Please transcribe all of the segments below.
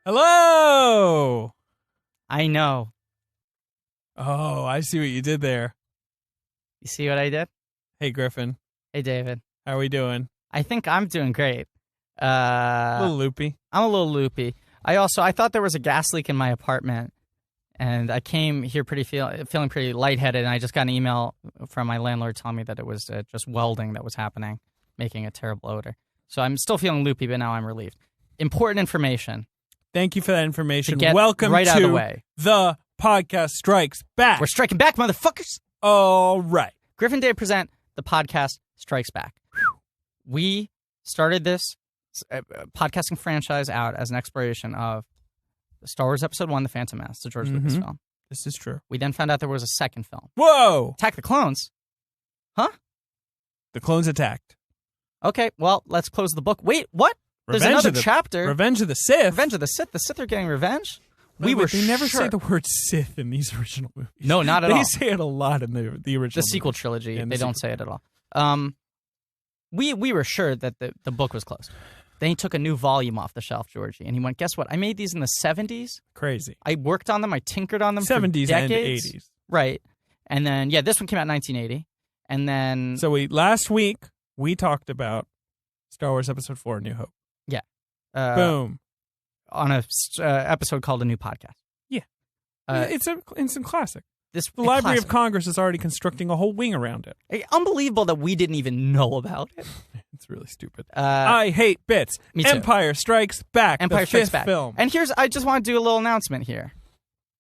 Hello! I know. Oh, I see what you did there. You see what I did? Hey, Griffin. Hey, David. How are we doing? I think I'm doing great. A little loopy. I'm a little loopy. I thought there was a gas leak in my apartment, and I came here feeling pretty lightheaded, and I just got an email from my landlord telling me that it was just welding that was happening, making a terrible odor. So I'm still feeling loopy, but now I'm relieved. Important information. Thank you for that information. To get Welcome right to out of the way. The Podcast Strikes Back. We're striking back, motherfuckers! All right. Griffin and David present The Podcast Strikes Back. We started this podcasting franchise out as an exploration of Star Wars Episode 1, The Phantom Menace, the George Lucas film. This is true. We then found out there was a second film. Whoa! Attack the Clones. Huh? The clones attacked. Okay, well, let's close the book. Wait, what? There's Revenge another of the- chapter. Revenge of the Sith. Revenge of the Sith. The Sith are getting revenge? They never say the word Sith in these original movies. No, not at all. They say it a lot in the original The sequel movies. trilogy, Yeah, they don't say it at all. We were sure that the book was closed. Then he took a new volume off the shelf, Georgie, and he went, guess what? I made these in the 70s. Crazy. I worked on them. I tinkered on them 70s for decades. and 80s. Right. And then, this one came out in 1980. And then... So last week, we talked about Star Wars Episode 4, A New Hope. Yeah. Boom. On a episode called A New Podcast. Yeah. It's an instant classic. The A Library classic. of Congress is already constructing a whole wing around it. Unbelievable that we didn't even know about it. It's really stupid. I hate bits. Me too. Empire Strikes Back. Empire the Strikes fifth Back. film. And I just want to do a little announcement here.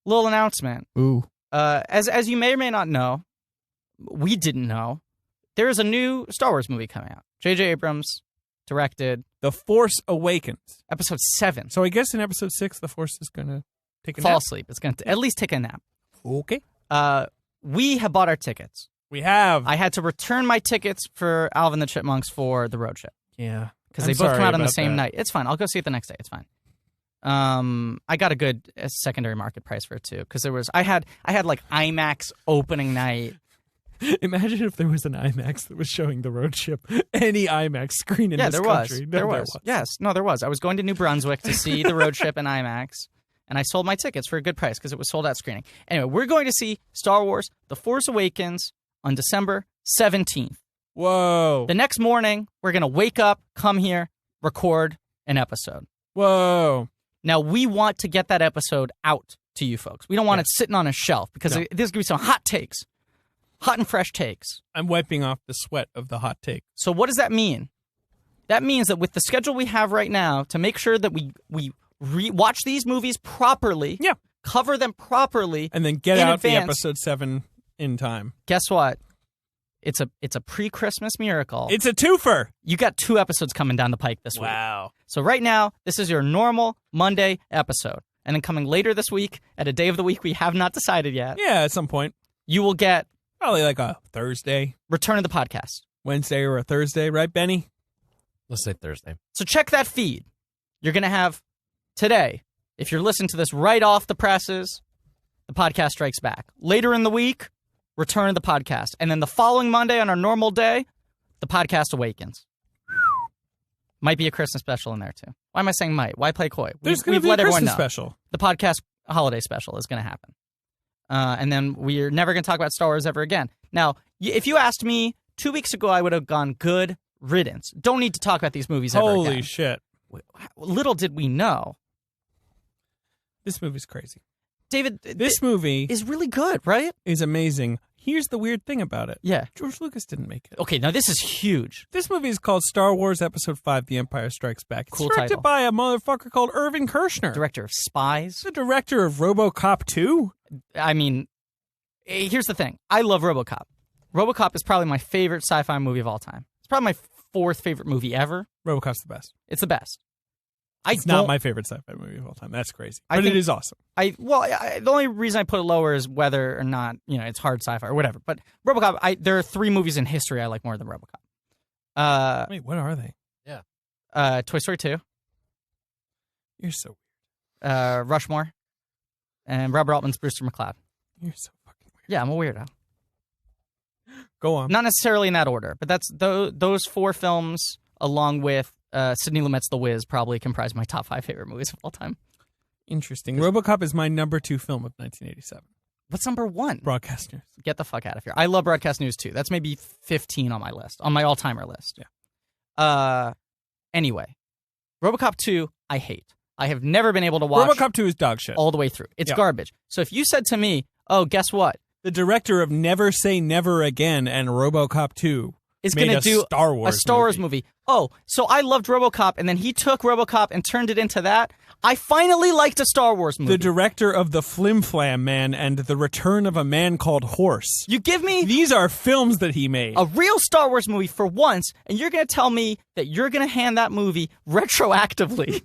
Little announcement. Ooh. As you may or may not know, we didn't know, there is a new Star Wars movie coming out. J.J. Abrams directed The Force Awakens. Episode 7. So I guess in Episode 6, the Force is going to take a Fall nap. asleep. It's going to at least take a nap. Okay. We have bought our tickets. We have. I had to return my tickets for Alvin and the Chipmunks for the road trip. Yeah. Because they both come out on the same night. It's fine. I'll go see it the next day. It's fine. I got a good secondary market price for it too. Because I had like IMAX opening night. Imagine if there was an IMAX that was showing the road trip. Any IMAX screen in this country. There was. Yes. No, there was. I was going to New Brunswick to see the road trip in IMAX. And I sold my tickets for a good price because it was sold out screening. Anyway, we're going to see Star Wars The Force Awakens on December 17th. Whoa. The next morning, we're going to wake up, come here, record an episode. Whoa. Now, we want to get that episode out to you folks. We don't want it sitting on a shelf because there's going to be some hot takes, hot and fresh takes. I'm wiping off the sweat of the hot take. So what does that mean? That means that with the schedule we have right now, to make sure that we watch these movies properly, cover them properly, and then get out advance, the Episode 7 in time. Guess what? It's a pre-Christmas miracle. It's a twofer. You got 2 episodes coming down the pike this week. Wow. So right now, this is your normal Monday episode. And then coming later this week, at a day of the week we have not decided yet. Yeah, at some point. You will get... Probably like a Thursday. Return of the podcast. Wednesday or a Thursday, right, Benny? Let's say Thursday. So check that feed. You're going to have today, if you're listening to this right off the presses, the podcast strikes back. Later in the week, return of the podcast. And then the following Monday on our normal day, the podcast awakens. Might be a Christmas special in there, too. Why am I saying might? Why play coy? There's going to be a Christmas special. The podcast holiday special is going to happen. And then we're never going to talk about Star Wars ever again. Now, if you asked me 2 weeks ago, I would have gone good riddance. Don't need to talk about these movies ever again. Holy shit. Little did we know. This movie's crazy. David, this movie is really good, right? Is amazing. Here's the weird thing about it. Yeah. George Lucas didn't make it. Okay, now this is huge. This movie is called Star Wars Episode 5, The Empire Strikes Back. It's Cool directed title. by a motherfucker called Irvin Kershner. Director of Spies. The director of RoboCop 2. I mean, here's the thing. I love RoboCop. RoboCop is probably my favorite sci-fi movie of all time. It's probably my 4th favorite movie ever. RoboCop's the best. It's the best. It's not my favorite sci-fi movie of all time. That's crazy. But it is awesome. The only reason I put it lower is whether or not, it's hard sci-fi or whatever. But RoboCop, there are 3 movies in history I like more than RoboCop. Wait, what are they? Yeah. Toy Story 2. You're so weird. Rushmore. And Robert Altman's Brewster McCloud. You're so fucking weird. Yeah, I'm a weirdo. Go on. Not necessarily in that order, but that's those 4 films, along with Sidney Lumet's The Wiz, probably comprise my top 5 favorite movies of all time. Interesting. RoboCop is my number 2 film of 1987. What's number 1? Broadcast News. Get the fuck out of here. I love Broadcast News too. That's maybe 15 on my list, on my all-timer list. Yeah. Anyway, RoboCop 2, I hate. I have never been able to watch RoboCop 2 is dog shit. all the way through. It's garbage. So if you said to me, oh, guess what? The director of Never Say Never Again and RoboCop 2 is going to do a Star Wars movie. Oh, so I loved RoboCop, and then he took RoboCop and turned it into that. I finally liked a Star Wars movie. The director of The Flim Flam Man and The Return of a Man Called Horse. You give me These are films that he made. a real Star Wars movie for once, and you're going to tell me that you're going to hand that movie retroactively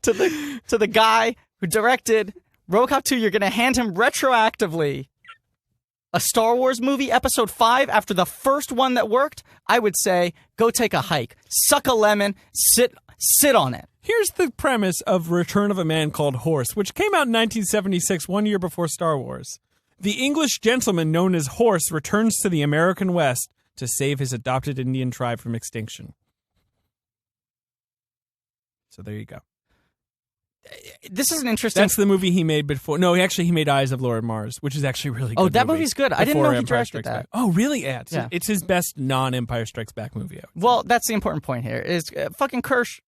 to the guy who directed RoboCop 2. You're going to hand him retroactively a Star Wars movie, Episode 5, after the first one that worked. I would say, go take a hike, suck a lemon, sit on it. Here's the premise of Return of a Man Called Horse, which came out in 1976, 1 year before Star Wars. The English gentleman known as Horse returns to the American West to save his adopted Indian tribe from extinction. So there you go. This is an interesting... That's the movie he made before. No, he made Eyes of Laura Mars, which is actually really good. Oh, that movie's good. I didn't know he directed that. Back. Oh, really? Yeah. It's his best non-Empire Strikes Back movie. Well, that's the important point here. Is fucking Kirsch...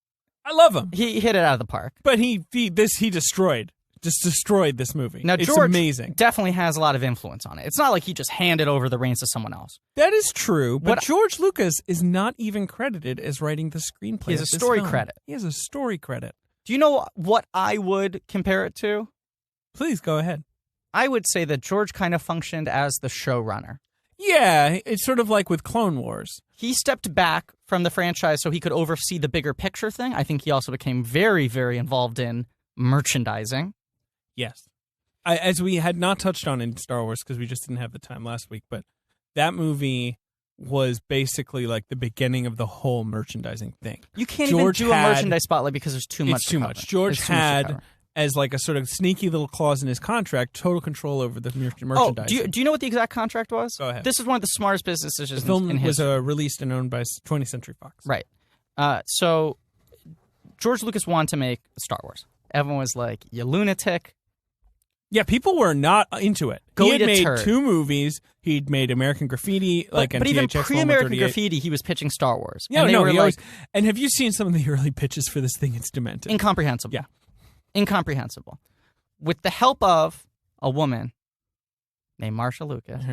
I love him. He hit it out of the park. But he destroyed this movie. Now, it's George amazing. Definitely has a lot of influence on it. It's not like he just handed over the reins to someone else. That is true, but George Lucas is not even credited as writing the screenplay. He has a story credit. He has a story credit. Do you know what I would compare it to? Please go ahead. I would say that George kind of functioned as the showrunner. Yeah, it's sort of like with Clone Wars. He stepped back from the franchise so he could oversee the bigger picture thing. I think he also became very, very involved in merchandising. Yes. As we had not touched on in Star Wars because we just didn't have the time last week, but that movie was basically like the beginning of the whole merchandising thing. You can't even do a merchandise spotlight because there's too much. It's too much. George had, as like a sort of sneaky little clause in his contract, total control over the merchandising. Oh, do you know what the exact contract was? Go ahead. This is one of the smartest business decisions. The film in was released and owned by 20th Century Fox. Right. So George Lucas wanted to make Star Wars. Everyone was like, "You lunatic." Yeah, people were not into it. He had made 2 movies. He'd made American Graffiti, but even pre-American Graffiti, he was pitching Star Wars. Yeah, and have you seen some of the early pitches for this thing? It's demented. Incomprehensible. Yeah. Incomprehensible. With the help of a woman named Marsha Lucas,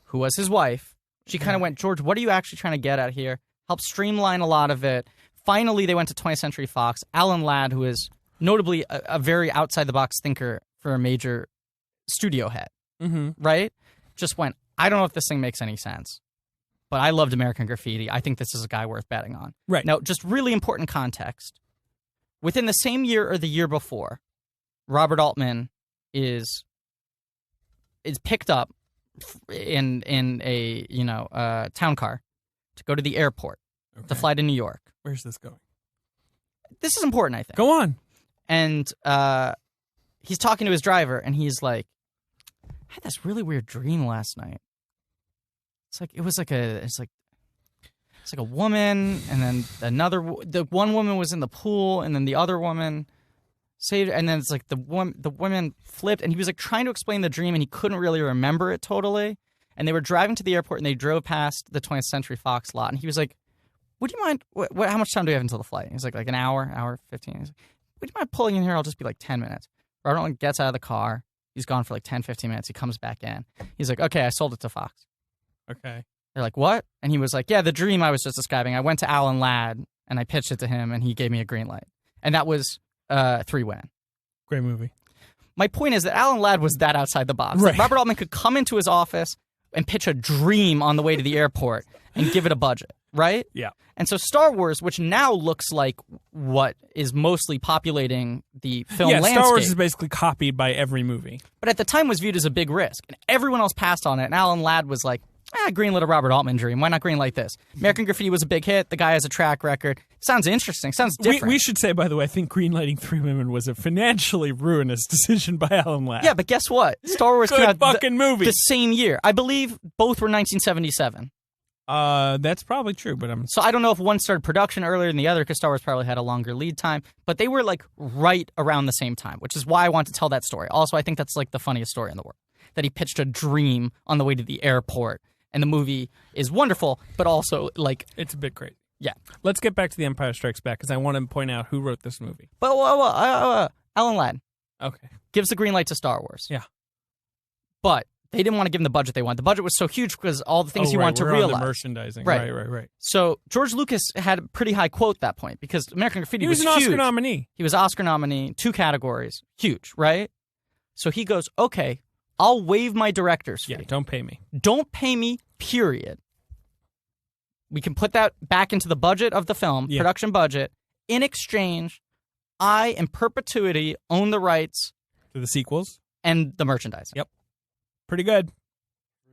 who was his wife, she kind of went, George, what are you actually trying to get at here? Help streamline a lot of it. Finally, they went to 20th Century Fox. Alan Ladd, who is notably a very outside-the-box thinker for a major studio head, right? Just went, I don't know if this thing makes any sense, but I loved American Graffiti. I think this is a guy worth betting on. Right. Now, just really important context. Within the same year or the year before, Robert Altman is picked up in a town car to go to the airport to fly to New York. Where's this going? This is important, I think. Go on. And he's talking to his driver, and he's like, I had this really weird dream last night. It's like a woman, and then the one woman was in the pool, and then the other woman saved her, and then it's like the woman flipped, and he was like trying to explain the dream, and he couldn't really remember it totally. And they were driving to the airport, and they drove past the 20th Century Fox lot, and he was like, would you mind, how much time do we have until the flight? He's like an hour 15. He's like, would you mind pulling in here? I'll just be like 10 minutes. Robert Altman gets out of the car. He's gone for like 10, 15 minutes. He comes back in. He's like, okay, I sold it to Fox. Okay. They're like, what? And he was like, yeah, the dream I was just describing. I went to Alan Ladd, and I pitched it to him, and he gave me a green light. And that was 3-win. Great movie. My point is that Alan Ladd was that outside the box. Right. Like Robert Altman could come into his office and pitch a dream on the way to the airport and give it a budget, right? Yeah. And so Star Wars, which now looks like what is mostly populating the film landscape. Star Wars is basically copied by every movie. But at the time was viewed as a big risk. And everyone else passed on it. And Alan Ladd was like, greenlit a Robert Altman dream. Why not greenlight this? American Graffiti was a big hit. The guy has a track record. Sounds interesting. Sounds different. We should say, by the way, I think greenlighting 3 Women was a financially ruinous decision by Alan Ladd. Yeah, but guess what? Star Wars came out movie. the same year. I believe both were 1977. That's probably true, but So I don't know if one started production earlier than the other because Star Wars probably had a longer lead time, but they were like right around the same time, which is why I want to tell that story. Also, I think that's like the funniest story in the world, that he pitched a dream on the way to the airport, and the movie is wonderful, but also like it's a bit crazy. Yeah. Let's get back to The Empire Strikes Back because I want to point out who wrote this movie. But Alan Ladd Okay. gives the green light to Star Wars. Yeah. But they didn't want to give him the budget they wanted. The budget was so huge because all the things he wanted to We're realize. on the merchandising. Right. Right. So George Lucas had a pretty high quote at that point because American Graffiti He was an huge. Oscar nominee. He was Oscar nominee, 2 categories, huge, right? So he goes, okay, I'll waive my director's fee. Yeah, don't pay me. Don't pay me, period. We can put that back into the budget of the film, production budget. In exchange, I, in perpetuity, own the rights To the sequels? and the merchandising. Yep. Pretty good.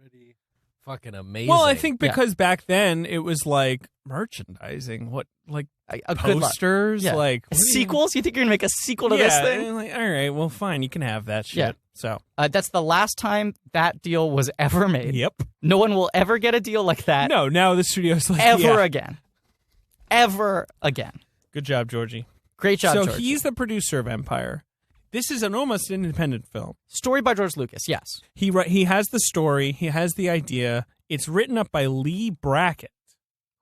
Pretty fucking amazing. Well, I think because back then it was like merchandising. What, like A good luck. posters? Yeah. Like what do you- Sequels? You think you're going to make a sequel to this thing? and like, all right, well, fine. You can have that shit. Yeah. So, That's the last time that deal was ever made. yep. No one will ever get a deal like that No, now the studio's like, ever yeah. again. Ever again. Good job, Georgie. Great job, So George. he's the producer of Empire. This is an almost independent film. Story by George Lucas, yes. He has the story. He has the idea. It's written up by Lee Brackett.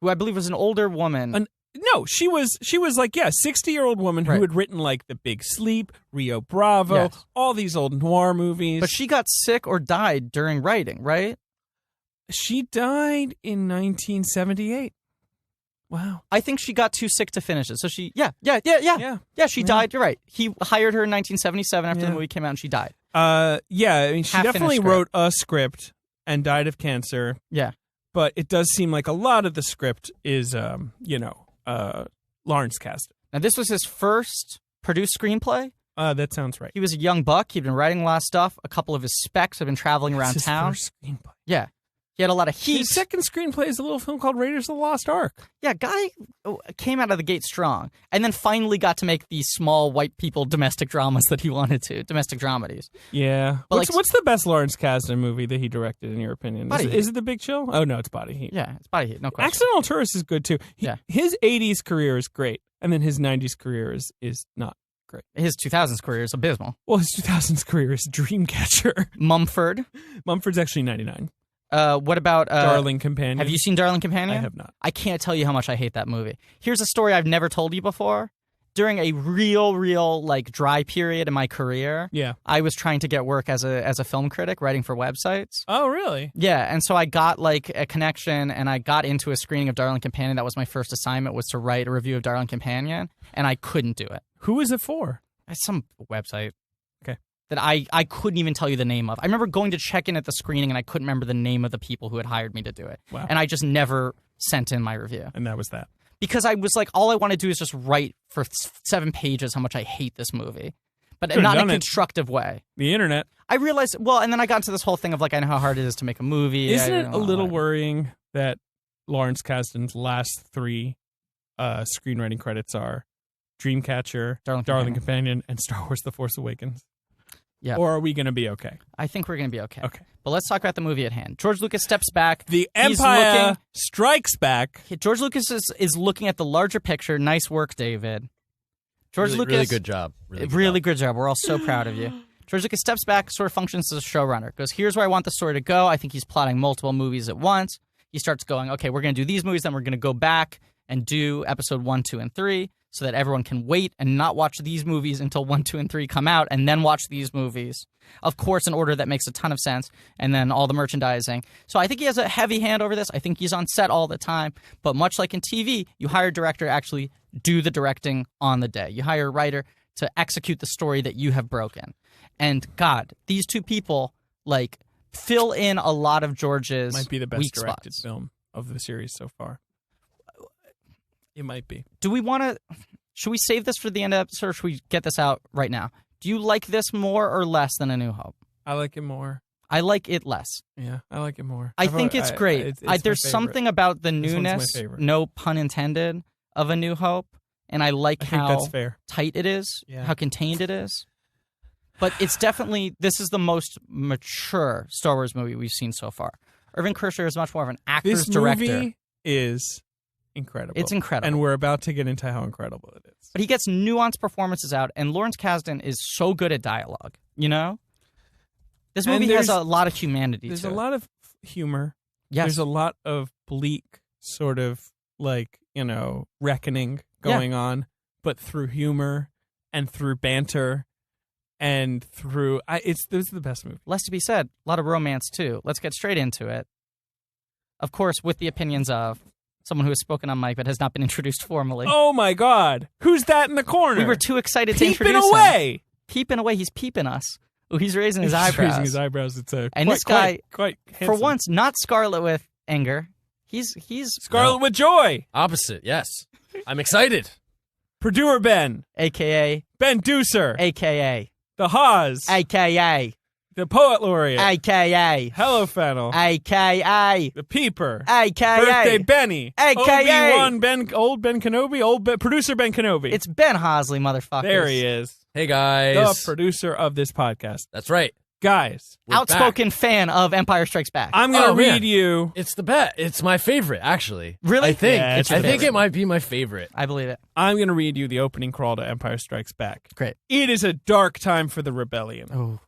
Who I believe was an older woman. No, she was like 60-year-old woman Right. who had written like The Big Sleep, Rio Bravo, Yes. all these old noir movies. But she got sick or died during writing, right? She died in 1978. Wow. I think she got too sick to finish it. So she, yeah, she Yeah. died. You're right. He hired her in 1977 after the Yeah. movie came out, and she died. Yeah, I mean, she Half-finished definitely script. wrote a script and died of cancer. Yeah. But it does seem like a lot of the script is, Lawrence Kasdan. Now, this was his first produced screenplay. That sounds right. He was a young buck. He'd been writing a lot of stuff. A couple of his specs had been traveling around It's his town. first screenplay. Yeah. He had a lot of heat. His second screenplay is a little film called Raiders of the Lost Ark. Yeah, guy came out of the gate strong, and then finally got to make these small white people domestic dramas that he wanted to, domestic dramedies. Yeah. But What's the best Lawrence Kasdan movie that he directed, in your opinion? Body Heat. Is it The Big Chill? Oh, no, it's Body Heat. Yeah, it's Body Heat, no question. Accidental Tourist is good, too. Yeah. His 80s career is great, and then his 90s career is not great. His 2000s career is abysmal. Well, his 2000s career is Dreamcatcher. Mumford. Mumford's actually 99. What about Darling Companion. Have you seen Darling Companion? I have not. I can't tell you how much I hate that movie. Here's a story I've never told you before. During a real like dry period in my career, Yeah. I was trying to get work as a film critic, writing for websites. Oh, really? Yeah, and so I got like a connection, and I got into a screening of Darling Companion. That was my first assignment, was to write a review of Darling Companion, and I couldn't do it. Who is it for? It's some website. Okay. That I couldn't even tell you the name of. I remember going to check in at the screening, and I couldn't remember the name of the people who had hired me to do it. Wow. And I just never sent in my review. And that was that. Because I was like, all I want to do is just write for 7 pages how much I hate this movie. But Could've not in done a it. constructive way. The internet. I realized, well, and then I got into this whole thing of like, I know how hard it is to make a movie. Isn't I it don't a know, little whatever. worrying that Lawrence Kasdan's last 3 screenwriting credits are Dreamcatcher, Darling Companion, and Star Wars The Force Awakens? Yeah. Or are we going to be okay? I think we're going to be okay. Okay. But let's talk about the movie at hand. George Lucas steps back. The He's Empire looking- Strikes Back. George Lucas is looking at the larger picture. Nice work, David. George really, Lucas. really good job. Really good job. We're all so proud of you. George Lucas steps back, sort of functions as a showrunner. Goes, here's where I want the story to go. I think he's plotting multiple movies at once. He starts going, okay, we're going to do these movies, then we're going to go back and do episode 1, 2, and 3 so that everyone can wait and not watch these movies until 1, 2, and 3 come out and then watch these movies. Of course, in order that makes a ton of sense, and then all the merchandising. So I think he has a heavy hand over this. I think he's on set all the time. But much like in TV, you hire a director to actually do the directing on the day. You hire a writer to execute the story that you have broken. And God, these two people, like, fill in a lot of George's Might be the best weak directed spots. film of the series so far. It might be. Do we want to... Should we save this for the end of the episode, or should we get this out right now? Do you like this more or less than A New Hope? I like it more. I like it less. Yeah, I like it more. I think it's great. It's my there's favorite. something about the This one's my newness, favorite. no pun intended, of A New Hope, and I like I think how that's fair. tight it is, Yeah. how contained it is. But it's definitely, this is the most mature Star Wars movie we've seen so far. Irving Kershner is much more of an actor's This director. movie is incredible. It's incredible. And we're about to get into how incredible it is. But he gets nuanced performances out, and Lawrence Kasdan is so good at dialogue, you know? This movie has a lot of humanity to it. There's a lot of humor. Yes. There's a lot of bleak sort of like, reckoning going on, but through humor and through banter and through this is the best movie. Less to be said, a lot of romance too. Let's get straight into it. Of course, with the opinions of someone who has spoken on mic but has not been introduced formally. Oh my God. Who's that in the corner? We were too excited to Peeping introduce away. him. Peeping away. He's peeping us. Oh, he's raising his eyebrows. He's raising his eyebrows. It's and this guy, quite handsome. for once, not scarlet with anger. He's Scarlet with joy. Opposite, yes. I'm excited. Perdue Ben. a.k.a. Ben Deucer. a.k.a. The Haas. a.k.a. The Poet Laureate. a.k.a. Hello Fennel. a.k.a. The Peeper. a.k.a. Birthday Benny. AKA. Obi-Wan old Ben Kenobi. Producer Ben Kenobi. It's Ben Hosley, motherfuckers. There he is. Hey, guys. The producer of this podcast. That's right. Guys. We're Outspoken back. fan of Empire Strikes Back. I'm going to Oh, man. read you. It's the bet. It's my favorite, actually. Really? I think. Yeah, it's I your think favorite. it might be my favorite. I believe it. I'm going to read you the opening crawl to Empire Strikes Back. Great. It is a dark time for the rebellion. Oh.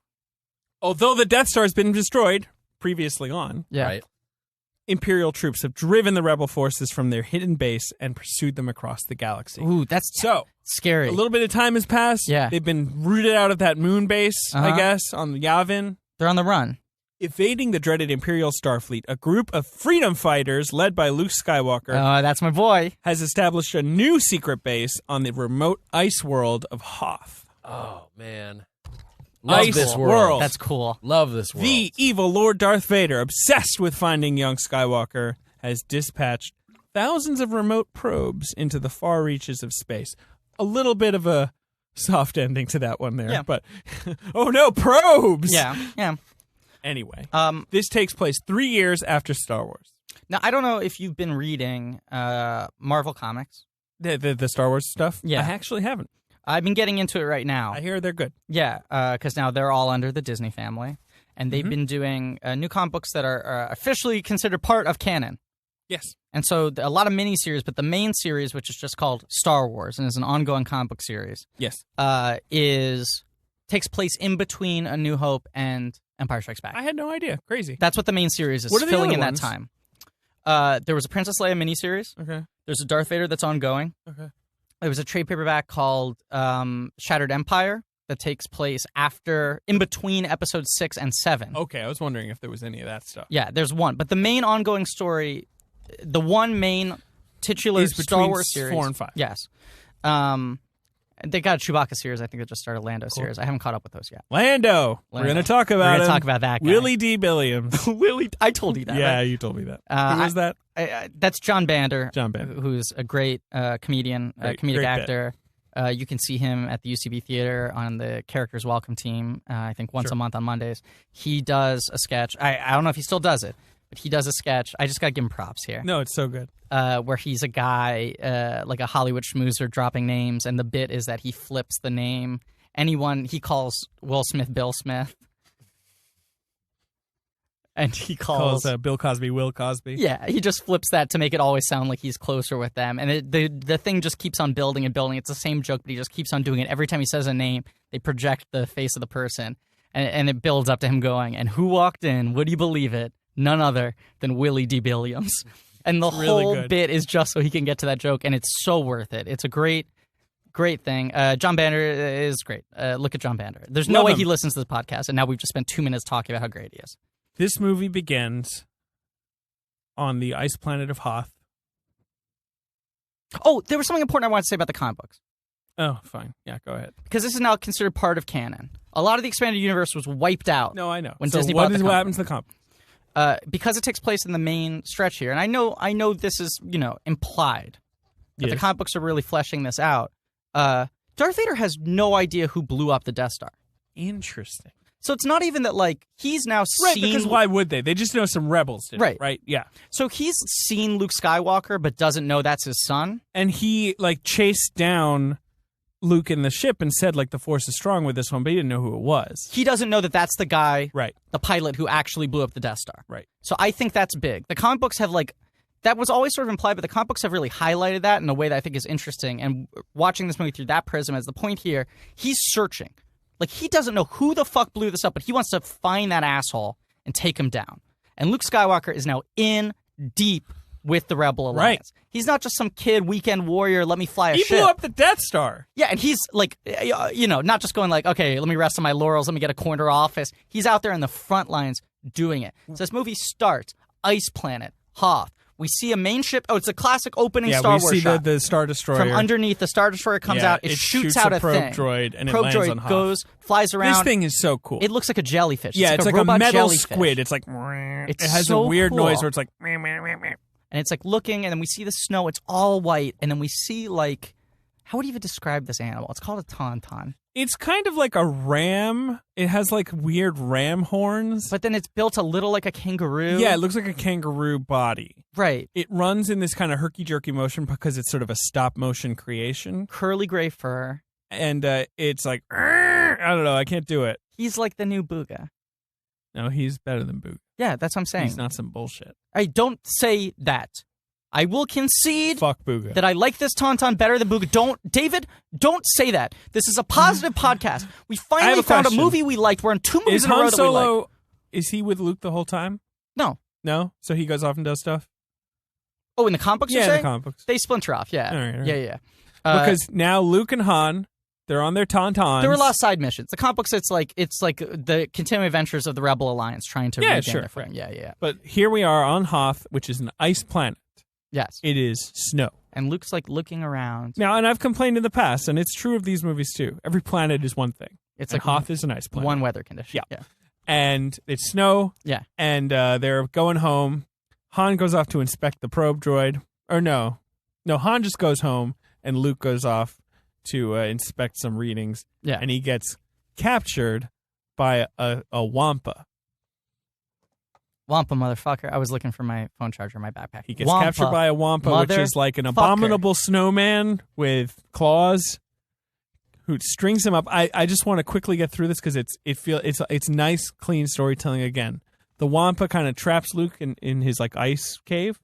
Although the Death Star has been destroyed previously on, Yeah. Right? Imperial troops have driven the rebel forces from their hidden base and pursued them across the galaxy. Ooh, that's So, scary. a little bit of time has passed. Yeah. They've been rooted out of that moon base, I Uh-huh. guess, on Yavin. They're on the run. Evading the dreaded Imperial Starfleet, a group of freedom fighters led by Luke Skywalker Oh, that's my boy. has established a new secret base on the remote ice world of Hoth. Oh, man. Ice Love this world. world. That's cool. Love this world. The evil Lord Darth Vader, obsessed with finding young Skywalker, has dispatched thousands of remote probes into the far reaches of space. A little bit of a soft ending to that one there, Yeah. but oh no, probes! Yeah. Anyway, This this takes place 3 years after Star Wars. Now, I don't know if you've been reading Marvel Comics. The Star Wars stuff? Yeah. I actually haven't. I've been getting into it right now. I hear they're good. Yeah, because now they're all under the Disney family. And they've been doing new comic books that are officially considered part of canon. Yes. And so a lot of miniseries, but the main series, which is just called Star Wars and is an ongoing comic book series, Yes. takes place in between A New Hope and Empire Strikes Back. I had no idea. Crazy. That's what the main series is What are the filling other in ones? that time. There was a Princess Leia miniseries. Okay. There's a Darth Vader that's ongoing. Okay. There was a trade paperback called Shattered Empire that takes place in between episodes 6 and 7. Okay, I was wondering if there was any of that stuff. Yeah, there's one. But the main ongoing story, the one main titular Is Star between Wars series. 4 and 5. Yes. They got a Chewbacca series. I think they just started a Lando series. I haven't caught up with those yet. Lando. We're going to talk about We're him. going to talk about that guy. Willie D. Williams. Willie, I told you that. Yeah, right? you told me that. Who was that? That's John Bander. John Bander. Who's a great comedian, Great comedic bit. actor. You can see him at the UCB Theater on the Characters Welcome team, I think once a month on Mondays. He does a sketch. I don't know if he still does it, but he does a sketch. I just got to give him props here. No, it's so good. Where he's a guy, like a Hollywood schmoozer dropping names, and the bit is that he flips the name. He calls Will Smith Bill Smith. And he calls Bill Cosby Will Cosby. Yeah, he just flips that to make it always sound like he's closer with them. And the thing just keeps on building and building. It's the same joke, but he just keeps on doing it. Every time he says a name, they project the face of the person. And it builds up to him going, and who walked in? Would you believe it? None other than Willie D. Williams. And the really whole good. bit is just so he can get to that joke, and it's so worth it. It's a great thing. John Bander is great. Look at John Bander. There's no Love way him. he listens to this podcast, and now we've just spent 2 minutes talking about how great he is. This movie begins on the ice planet of Hoth. Oh, there was something important I wanted to say about the comic books. Oh, fine. Yeah, go ahead. Because this is now considered part of canon. A lot of the expanded universe was wiped out. No, I know. When so Disney what bought the is what comic happens to the comic? Because it takes place in the main stretch here, and I know this is implied, but the Yes. comic books are really fleshing this out. Darth Vader has no idea who blew up the Death Star, Interesting. so it's not even that he's now Right, seen. because why would they? They just know some rebels did it, Right. right? Yeah. So he's seen Luke Skywalker, but doesn't know that's his son. And he chased down Luke in the ship and said, like, the Force is strong with this one, but he didn't know who it was. He doesn't know that that's the guy, Right. the pilot who actually blew up the Death Star. Right. So I think that's big. The comic books have, like, that was always sort of implied, but the comic books have really highlighted that in a way that I think is interesting. And watching this movie through that prism, as the point here, he's searching. Like, he doesn't know who the fuck blew this up, but he wants to find that asshole and take him down. And Luke Skywalker is now in deep with the Rebel Alliance. Right. He's not just some kid, weekend warrior, let me fly a ship. He blew up the Death Star. Yeah, and he's like, not just going like, okay, let me rest on my laurels, let me get a corner office. He's out there in the front lines doing it. So this movie starts, ice planet, Hoth. We see a main ship. Oh, it's a classic opening Star Wars shot. Yeah, we see the Star Destroyer. From underneath, the Star Destroyer comes out. It shoots out a probe thing. droid, and probe it lands droid on Hoth. goes, flies around. This thing is so cool. It looks like a jellyfish. It's like a robot metal jellyfish. squid. It's like, It's it has so a weird cool. noise where it's like, And it's like looking, and then we see the snow. It's all white, and then we see like, how would you even describe this animal? It's called a tauntaun. it's kind of like a ram. It has like weird ram horns. But then it's built a little like a kangaroo. Yeah, it looks like a kangaroo body. Right. It runs in this kind of herky-jerky motion because it's sort of a stop-motion creation. Curly gray fur. And it's like, I don't know, I can't do it. He's like the new Booga. No, he's better than Boog. Yeah, that's what I'm saying. He's not some bullshit. I don't say that. I will concede Fuck Booga. that I like this tauntaun better than Booga. David, don't say that. This is a positive podcast. We finally found a movie we liked. We're on two movies in a row Han that we like. Solo, is he with Luke the whole time? No. No? So he goes off and does stuff? Oh, in the comic books you're Yeah, in saying? the comic books. They splinter off, yeah. All right. Yeah. Because now Luke and Han, they're on their tauntauns. There were a lot of side missions. The comic books, it's like the continuing adventures of the Rebel Alliance trying to regain their freedom. Yeah. But here we are on Hoth, which is an ice planet. Yes. It is snow. And Luke's like looking around. Now, and I've complained in the past, and it's true of these movies too. Every planet is one thing. It's and like Hoth is an ice planet. one weather condition. Yeah. And it's snow. Yeah. And they're going home. Han goes off to inspect the probe droid. Or no, Han just goes home, and Luke goes off to inspect some readings. Yeah. And he gets captured by a Wampa. Wampa, motherfucker. I was looking for my phone charger in my backpack. He gets captured by a Wampa, which is like an abominable snowman with claws who strings him up. I just want to quickly get through this because it's nice, clean storytelling again. The Wampa kind of traps Luke in his like ice cave,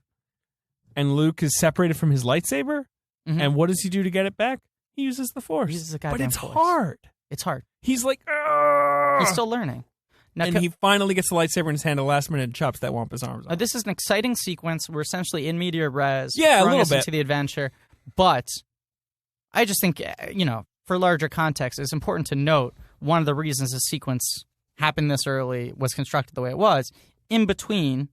and Luke is separated from his lightsaber. Mm-hmm. And what does he do to get it back? He uses the Force. He uses the goddamn but it's Force. hard. It's hard. He's like, "Ugh." He's still learning. Now, and he finally gets the lightsaber in his hand at the last minute and chops that Wampa's arms off. This is an exciting sequence. We're essentially in media res. Yeah, a throwing little us bit. into the adventure. But I just think, for larger context, it's important to note one of the reasons this sequence happened this early, was constructed the way it was, in between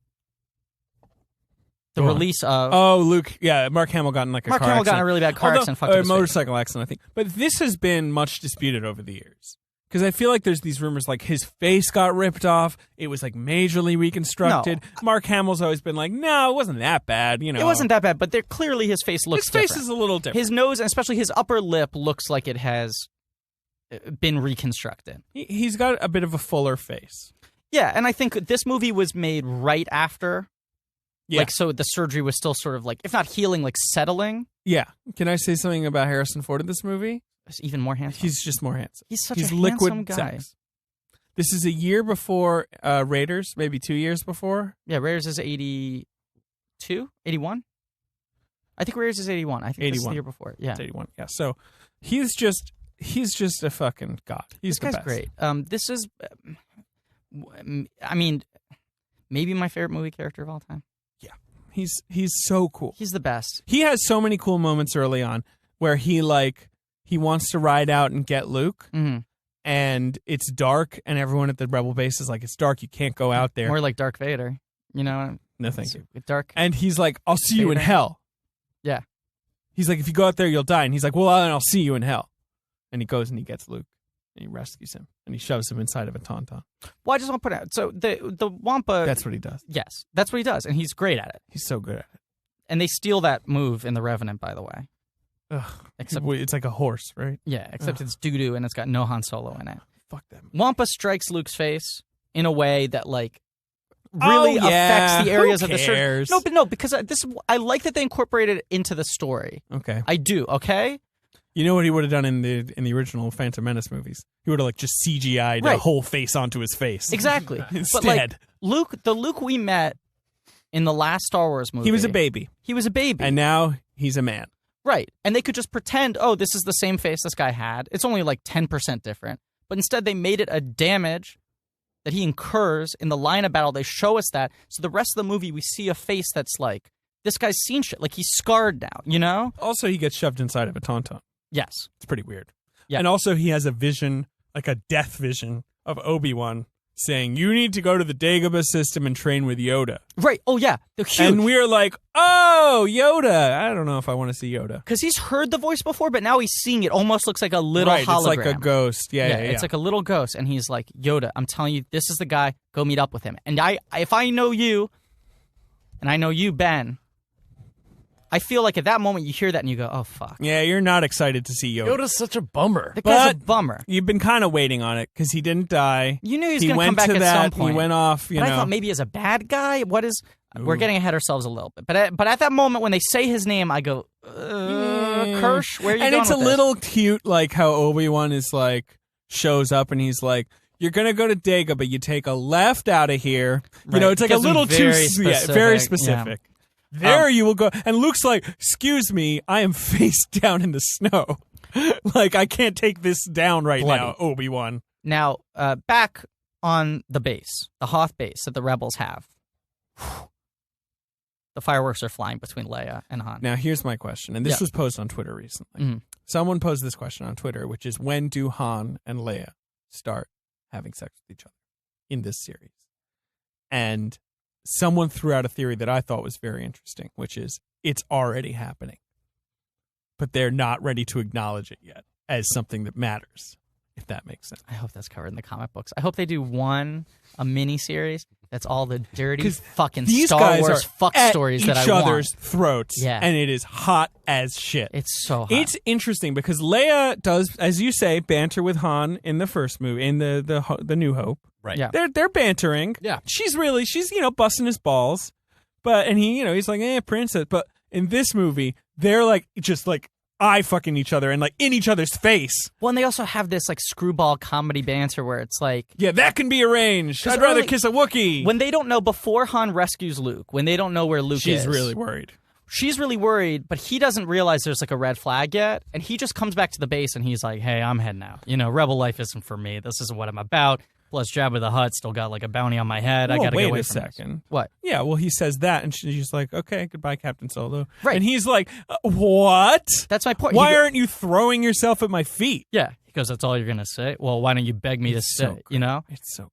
the release of... Oh, Luke. Yeah, Mark Hamill got in like a car accident. Mark Hamill got in a really bad car accident. Fucked up his face. Motorcycle accident, I think. But this has been much disputed over the years. Because I feel like there's these rumors like his face got ripped off. It was like majorly reconstructed. No. Mark Hamill's always been like, no, it wasn't that bad. It wasn't that bad, but clearly his face looks different. His face different. is a little different. His nose, and especially his upper lip, looks like it has been reconstructed. He's got a bit of a fuller face. Yeah, and I think this movie was made right after. Yeah. Like, so the surgery was still sort of like, if not healing, like settling. Yeah. Can I say something about Harrison Ford in this movie? He's even more handsome. He's just more handsome. He's such He's a liquid handsome guy. sex. This is a year before Raiders, maybe 2 years before. Yeah, Raiders is 82? 81? I think Raiders is 81. I think 81. this is the year before. Yeah. It's 81. Yeah. So he's just a fucking god. He's This guy's the best. great. This is, I mean, maybe my favorite movie character of all time. Yeah. He's so cool. He's the best. He has so many cool moments early on where he wants to ride out and get Luke. Mm-hmm. And it's dark, and everyone at the Rebel base is like, it's dark, you can't go out there. More like Darth Vader. No, thank you. Dark. And he's like, I'll see you in hell. Yeah. He's like, if you go out there, you'll die. And he's like, well, then I'll see you in hell. And he goes and he gets Luke, and he rescues him, and he shoves him inside of a tauntaun. Well, I just want to put out, so the Wampa... That's what he does. Yes, that's what he does, and he's great at it. He's so good at it. And they steal that move in The Revenant, by the way. Ugh. Except, it's like a horse, right? yeah, except it's doo-doo, and it's got no Han Solo in it. Fuck that movie. Wampa strikes Luke's face in a way that, like, really affects the areas of the surgery. No, because I like that they incorporated it into the story. Okay. I do, okay? You know what he would have done in the original Phantom Menace movies? He would have like just CGI'd a whole face onto his face. Exactly. Instead. But like the Luke we met in the last Star Wars movie. He was a baby. And now he's a man. Right. And they could just pretend, oh, this is the same face this guy had. It's only like 10% different. But instead they made it a damage that he incurs in the line of battle. They show us that. So the rest of the movie, we see a face that's like, this guy's seen shit. Like, he's scarred now, you know? Also, he gets shoved inside of a tauntaun. Yes. It's pretty weird. Yeah. And also, he has a vision, like a death vision, of Obi-Wan saying, you need to go to the Dagobah system and train with Yoda. Right. Oh, yeah. They're huge. And we're like, oh, Yoda. I don't know if I want to see Yoda. Because he's heard the voice before, but now he's seeing it. Almost looks like a little hologram. It's like a ghost. Yeah. It's like a little ghost. And he's like, Yoda, I'm telling you, this is the guy. Go meet up with him. And if I know you, and I know you, Ben, I feel like at that moment you hear that and you go, oh, fuck. Yeah, you're not excited to see Yoda. Yoda's such a bummer. The guy's a bummer. You've been kind of waiting on it because he didn't die. You knew he was going to come back at some point. He went off, I thought maybe as a bad guy. We're getting ahead of ourselves a little bit. But at that moment when they say his name, I go, Kirsch, where are you going with this? And it's a little cute, like how Obi-Wan is like, shows up and he's like, you're going to go to Dagobah, you take a left out of here. Right. You know, it's like a little too specific. Very specific. Yeah. There you will go. And Luke's like, excuse me, I am face down in the snow. Like, I can't take this down right now, Obi-Wan. Now, back on the base, the Hoth base that the rebels have. The fireworks are flying between Leia and Han. Now, here's my question, and this was posed on Twitter recently. Mm-hmm. Someone posed this question on Twitter, which is, when do Han and Leia start having sex with each other in this series? And someone threw out a theory that I thought was very interesting, which is it's already happening, but they're not ready to acknowledge it yet as something that matters, if that makes sense. I hope that's covered in the comic books. I hope they do a mini-series that's all the dirty fucking Star Wars fuck stories that I want. Each other's throats, and it is hot as shit. It's so hot. It's interesting because Leia does, as you say, banter with Han in the first movie, in the New Hope. Right. Yeah. They're bantering. Yeah. She's busting his balls. And he's like, princess. But in this movie, they're like just like eye fucking each other and like in each other's face. Well, and they also have this like screwball comedy banter where it's like, yeah, that can be arranged. I'd rather kiss a Wookiee. When they don't know, before Han rescues Luke, when they don't know where Luke is. She's really worried. She's really worried, but he doesn't realize there's like a red flag yet. And he just comes back to the base and he's like, hey, I'm heading out. You know, rebel life isn't for me. This isn't what I'm about. Plus, Jabba the Hutt still got like a bounty on my head. I got to get away from this. Wait a second. What? Yeah, well, he says that, and she's like, okay, goodbye, Captain Solo. Right. And he's like, what? That's my point. Why aren't you throwing yourself at my feet? Yeah. He goes, that's all you're going to say? Well, why don't you beg me to stay, you know? It's so good.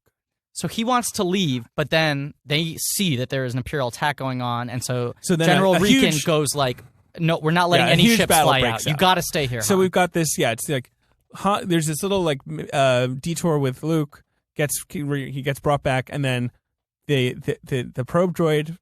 So he wants to leave, but then they see that there is an Imperial attack going on, and so then General Reekin goes like, no, we're not letting any ships fly out. You got to stay here, So Han. we've got this, it's like, there's this little like detour with Luke. He gets brought back, and then the probe droid,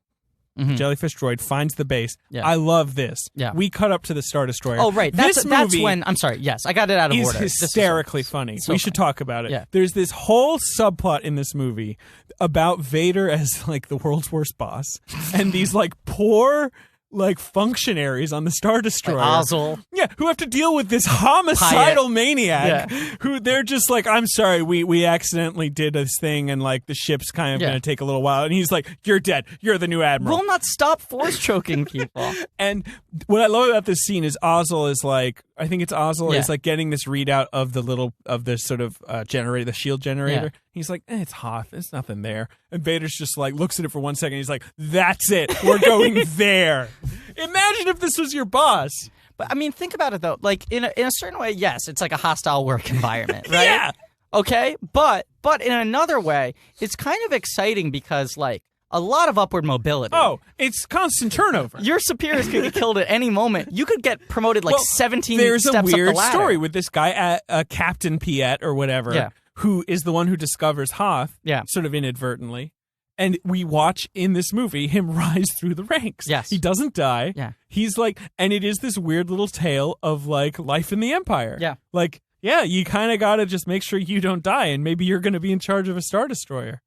jellyfish droid, finds the base. Yeah. I love this. Yeah. We cut up to the Star Destroyer. Oh, right. That's when, I'm sorry, yes, I got it out of order. It's hysterically funny. We should talk about it. Yeah. There's this whole subplot in this movie about Vader as like the world's worst boss, and these like poor like functionaries on the Star Destroyer. Like Ozzel. Yeah, who have to deal with this homicidal maniac who they're just like, I'm sorry, we accidentally did this thing and like the ship's kind of going to take a little while. And he's like, you're dead. You're the new admiral. Will not stop force choking people. And what I love about this scene is Ozzel is like, I think it's Ozzel is like getting this readout of the sort of generator, the shield generator. Yeah. He's like, it's Hoth. There's nothing there. And Vader's just like, looks at it for 1 second. He's like, that's it. We're going there. Imagine if this was your boss. But I mean, think about it though. Like in a certain way, yes, it's like a hostile work environment, right? Yeah. Okay. But in another way, it's kind of exciting because like a lot of upward mobility. Oh, it's constant turnover. Your superiors could get killed at any moment. You could get promoted like 17 steps up the ladder. There's a weird story with this guy, Captain Piet or whatever, who is the one who discovers Hoth, sort of inadvertently. And we watch in this movie him rise through the ranks. Yes. He doesn't die. Yeah. He's like, and it is this weird little tale of like life in the Empire. Yeah. Like, yeah, you kind of got to just make sure you don't die, and maybe you're going to be in charge of a Star Destroyer.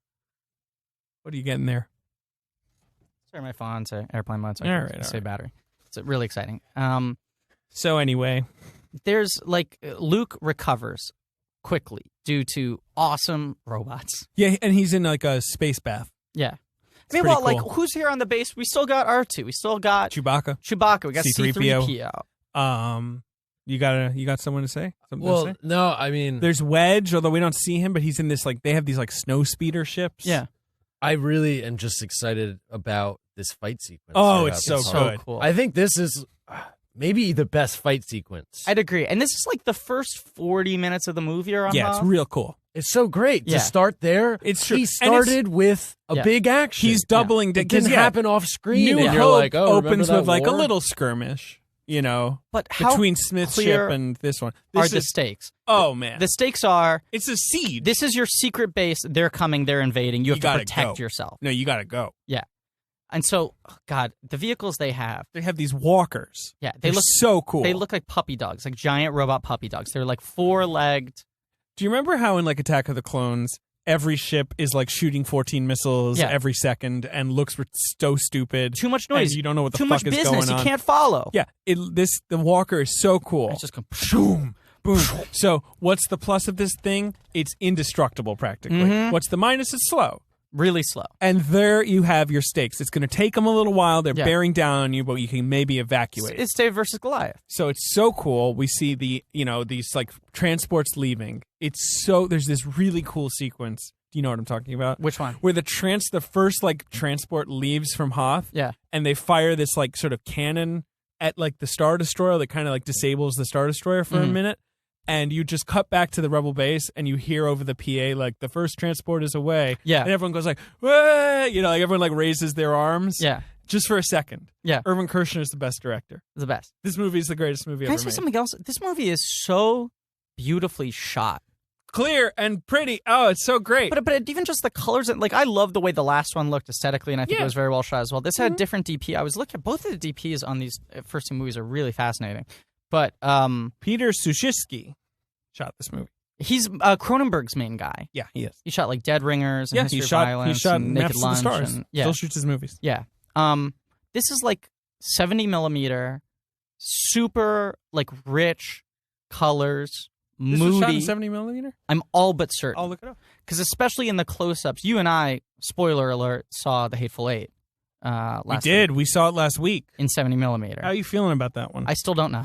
What are you getting there? Sorry, my phone, say airplane mode, so all right. battery. It's really exciting. So anyway, there's like Luke recovers quickly due to awesome robots. Yeah, and he's in like a space bath. Yeah. It's Meanwhile, pretty like cool. who's here on the base? We still got R2. We still got Chewbacca. We got C-3PO. C-3PO. You got someone to say? Something to Well, say? no, I mean, There's Wedge, although we don't see him, but he's in this like they have these like snow speeder ships. Yeah. I really am just excited about this fight sequence. Oh, throughout it's so this. good. Cool. I think this is maybe the best fight sequence. I'd agree. And this is like the first 40 minutes of the movie are on Yeah, it's Hoth. real cool. It's so great Yeah. to start there. It's true. He And started with a Yeah. big action. He's doubling. It didn't happen off screen. New and you're Hope like, oh, remember opens that with like a war? little skirmish, But how between Smith's clear ship and this one. are This the is, stakes? oh man, The stakes are, it's a siege. this is your secret base. They're coming. They're invading. You have to gotta protect go. yourself. No, you got to go. And so, God, the vehicles they have, They have these walkers. they They're look so cool. They look like puppy dogs, like giant robot puppy dogs. They're like four-legged. Do you remember how in like Attack of the Clones, every ship is like shooting 14 missiles Yeah. every second and looks so stupid? Too much noise. And you don't know what the Too fuck much is business. going on. You can't follow. Yeah, the walker is so cool. It's just going, Boom, boom. So what's the plus of this thing? It's indestructible practically. Mhm. What's the minus? It's slow. really slow. And there you have your stakes. It's going to take them a little while. They're Yeah. bearing down on you, but you can maybe evacuate. It's David versus Goliath. So it's so cool. We see these like transports leaving. There's this really cool sequence. Do you know what I'm talking about? Which one? Where the first like transport leaves from Hoth, Yeah. and they fire this like sort of cannon at like the Star Destroyer that kind of like disables the Star Destroyer for a Mhm. minute. And you just cut back to the Rebel base, and you hear over the PA like the first transport is away. Yeah. And everyone goes like, "Way!" Like everyone like raises their arms. Yeah. Just for a second. Yeah. Irvin Kershner is the best director. It's the best. This movie is the greatest movie Can I ever say made. something else? This movie is so beautifully shot. Clear and pretty. Oh, it's so great. But even just the colors, and like I love the way the last one looked aesthetically, and I think Yeah. it was very well shot as well. This had different DP. I was looking at both of the DPs on these first two movies are really fascinating. But Peter Suschitzky shot this movie. he's Cronenberg's main guy. Yeah, he is. He shot like Dead Ringers and Yeah, History he of shot Violence and Naked Maps of the Lunch. Stars. And, yeah, Still shoots his movies. yeah. This is like 70 millimeter, super like rich colors, This was shot in moody. 70 millimeter? I'm all but certain. I'll look it up. Because especially in the close-ups, you and I, spoiler alert, saw The Hateful Eight last We did. week We saw it last week. in 70 millimeter. How are you feeling about that one? I still don't know.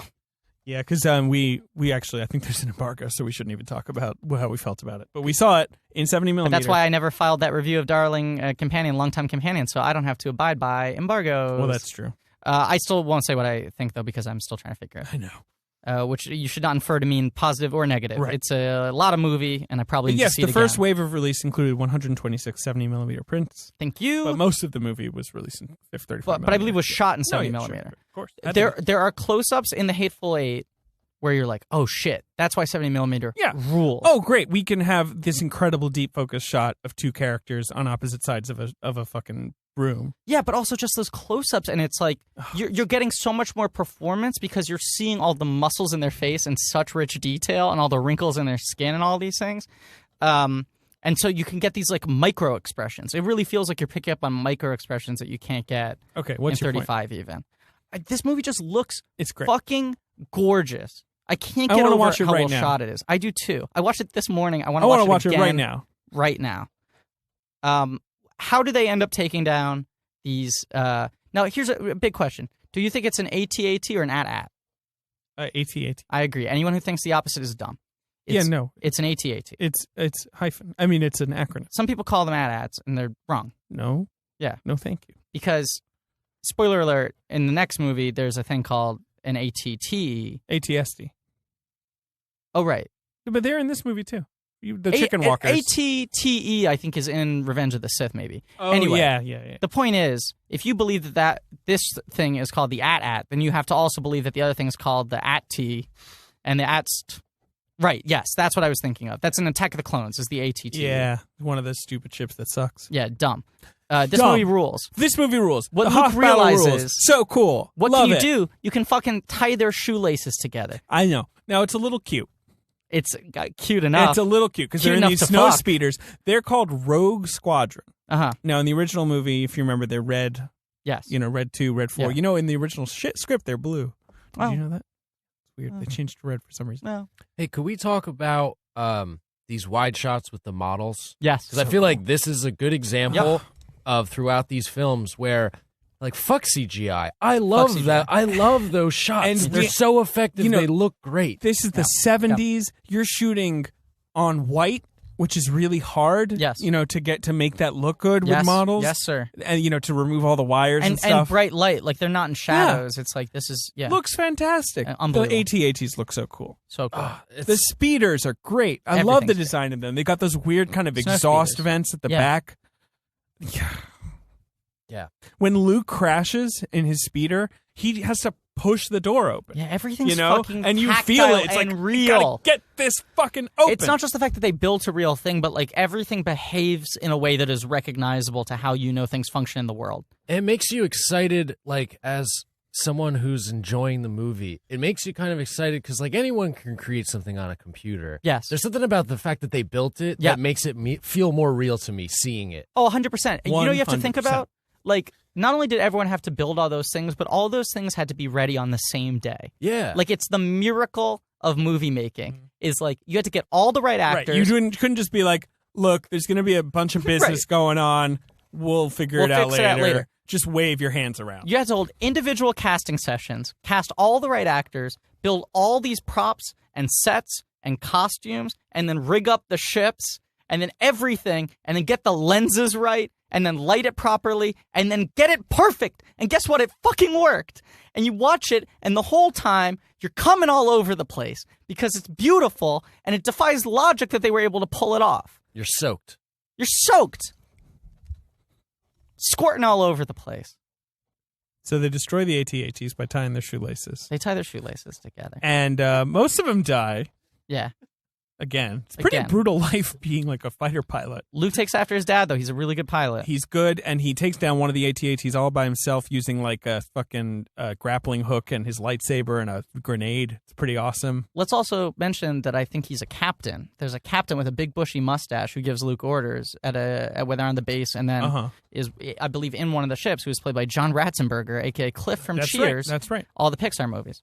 Yeah, because we actually, I think there's an embargo, so we shouldn't even talk about how we felt about it. But we saw it in 70 But millimeter. that's why I never filed that review of Darling Companion, Longtime Companion, so I don't have to abide by embargoes. Well, that's true. I still won't say what I think, though, because I'm still trying to figure I know. out. Which you should not infer to mean positive or negative. Right. It's a lot of movie, and I probably But need yes, to see the it first again. wave of release included 126 70 millimeter prints, Thank you. but most of the movie was released in 35 But I believe it was shot in No, 70 yeah, millimeter. Sure, of course. Had to be. There are close-ups in The Hateful Eight where you're like, oh shit, that's why 70 millimeter Yeah. rules. Oh, great! We can have this incredible deep focus shot of two characters on opposite sides of a fucking room. Yeah, but also just those close-ups, and it's like you're getting so much more performance because you're seeing all the muscles in their face in such rich detail, and all the wrinkles in their skin, and all these things. And so you can get these like micro expressions. It really feels like you're picking up on micro expressions that you can't get Okay, in what's your 35 point? even. This movie just looks It's great. fucking gorgeous. I can't I get wanna over watch it how right well now. shot it is. I do too. I watched it this morning. I want I to want to watch watch it it right again now. right now. How do they end up taking down these? Now, here's a big question: do you think it's an AT-AT or an AT-AT? AT-AT. I agree. Anyone who thinks the opposite is dumb. Yeah, It's, no, it's an AT-AT. it's hyphen. I mean, it's an acronym. Some people call them AT-ATs, and they're wrong No. Yeah. No, thank you. because, spoiler alert: in the next movie, there's a thing called an ATT. ATSD. Oh, right. But they're in this movie too. The chicken walkers. ATTE, I think, is in Revenge of the Sith, maybe. Oh, anyway, yeah. the point is, if you believe that this thing is called the AT-AT, then you have to also believe that the other thing is called the AT-T, and the AT-ST. Right, yes, that's what I was thinking of. That's an Attack of the Clones, is the ATT. Yeah, one of those stupid chips that sucks. Yeah, dumb. This Dumb. movie rules. This movie rules. What the Luke Hoth battle realizes- rules. So cool. What Love can you it. do? You can fucking tie their shoelaces together. I know. Now it's a little cute. It's cute enough. It's a little cute because Cute they're in enough these to snow fuck. speeders. They're called Rogue Squadron. Uh-huh. Now in the original movie, if you remember, they're red. Yes. Red 2, red 4. Yeah. You know, in the original script, they're blue. Did Oh. you know that? weird. They changed to red for some reason. No. Hey, could we talk about these wide shots with the models? Yes. Because I feel like this is a good example of throughout these films where, like, fuck CGI. I love that. I love those shots. And They're so effective. They look great. This is the 70s. You're shooting on white, which is really hard. Yes. To make that look good with models. Yes, sir. And to remove all the wires and stuff. And bright light, like they're not in shadows. It's like this is looks fantastic. Unbelievable. The AT-ATs look so cool. So cool. The speeders are great. I love the design of them. They got those weird kind of exhaust vents at the back. Yeah. When Luke crashes in his speeder, he has to push the door open. Yeah, everything's fucking and you tactile feel it. It's and like, real. You gotta get this fucking open. It's not just the fact that they built a real thing, but like everything behaves in a way that is recognizable to how things function in the world. It makes you excited, like, as someone who's enjoying the movie. It makes you kind of excited because, like, anyone can create something on a computer. Yes. There's something about the fact that they built it that makes it feel more real to me seeing it. Oh, 100%. And you have to think 100%. about, like, not only did everyone have to build all those things, but all those things had to be ready on the same day. Yeah. Like, it's the miracle of movie making is, like, you had to get all the right actors. Right. You couldn't just be like, look, there's going to be a bunch of business going on. We'll figure it out later. Just wave your hands around. You had to hold individual casting sessions, cast all the right actors, build all these props and sets and costumes, and then rig up the ships, and then everything, and then get the lenses right, and then light it properly, and then get it perfect. And guess what? It fucking worked. And you watch it, and the whole time, you're coming all over the place because it's beautiful, and it defies logic that they were able to pull it off. You're soaked. You're soaked. Squirting all over the place. So they destroy the AT-ATs by tying their shoelaces. They tie their shoelaces together. And most of them die. Yeah. Again. It's a pretty brutal life being like a fighter pilot. Luke takes after his dad, though. He's a really good pilot. He's good, and he takes down one of the AT-ATs all by himself using like a fucking grappling hook and his lightsaber and a grenade. It's pretty awesome. Let's also mention that I think he's a captain. There's a captain with a big bushy mustache who gives Luke orders when they're on the base, and then is, I believe, in one of the ships, who was played by John Ratzenberger, a.k.a. Cliff from Cheers. That's right. All the Pixar movies.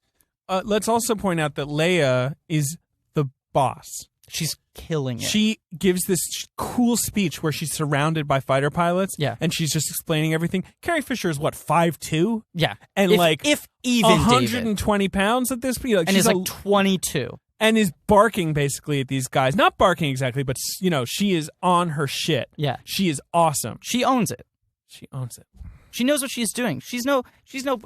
Let's also point out that Leia is the boss. She's killing it. She gives this cool speech where she's surrounded by fighter pilots. Yeah. And she's just explaining everything. Carrie Fisher is what, 5'2"? Yeah. And if even 120 pounds at this point. Like, and she's is like 22. And is barking basically at these guys. Not barking exactly, but she is on her shit. Yeah. She is awesome. She owns it. She owns it. She knows what she's doing. She's no,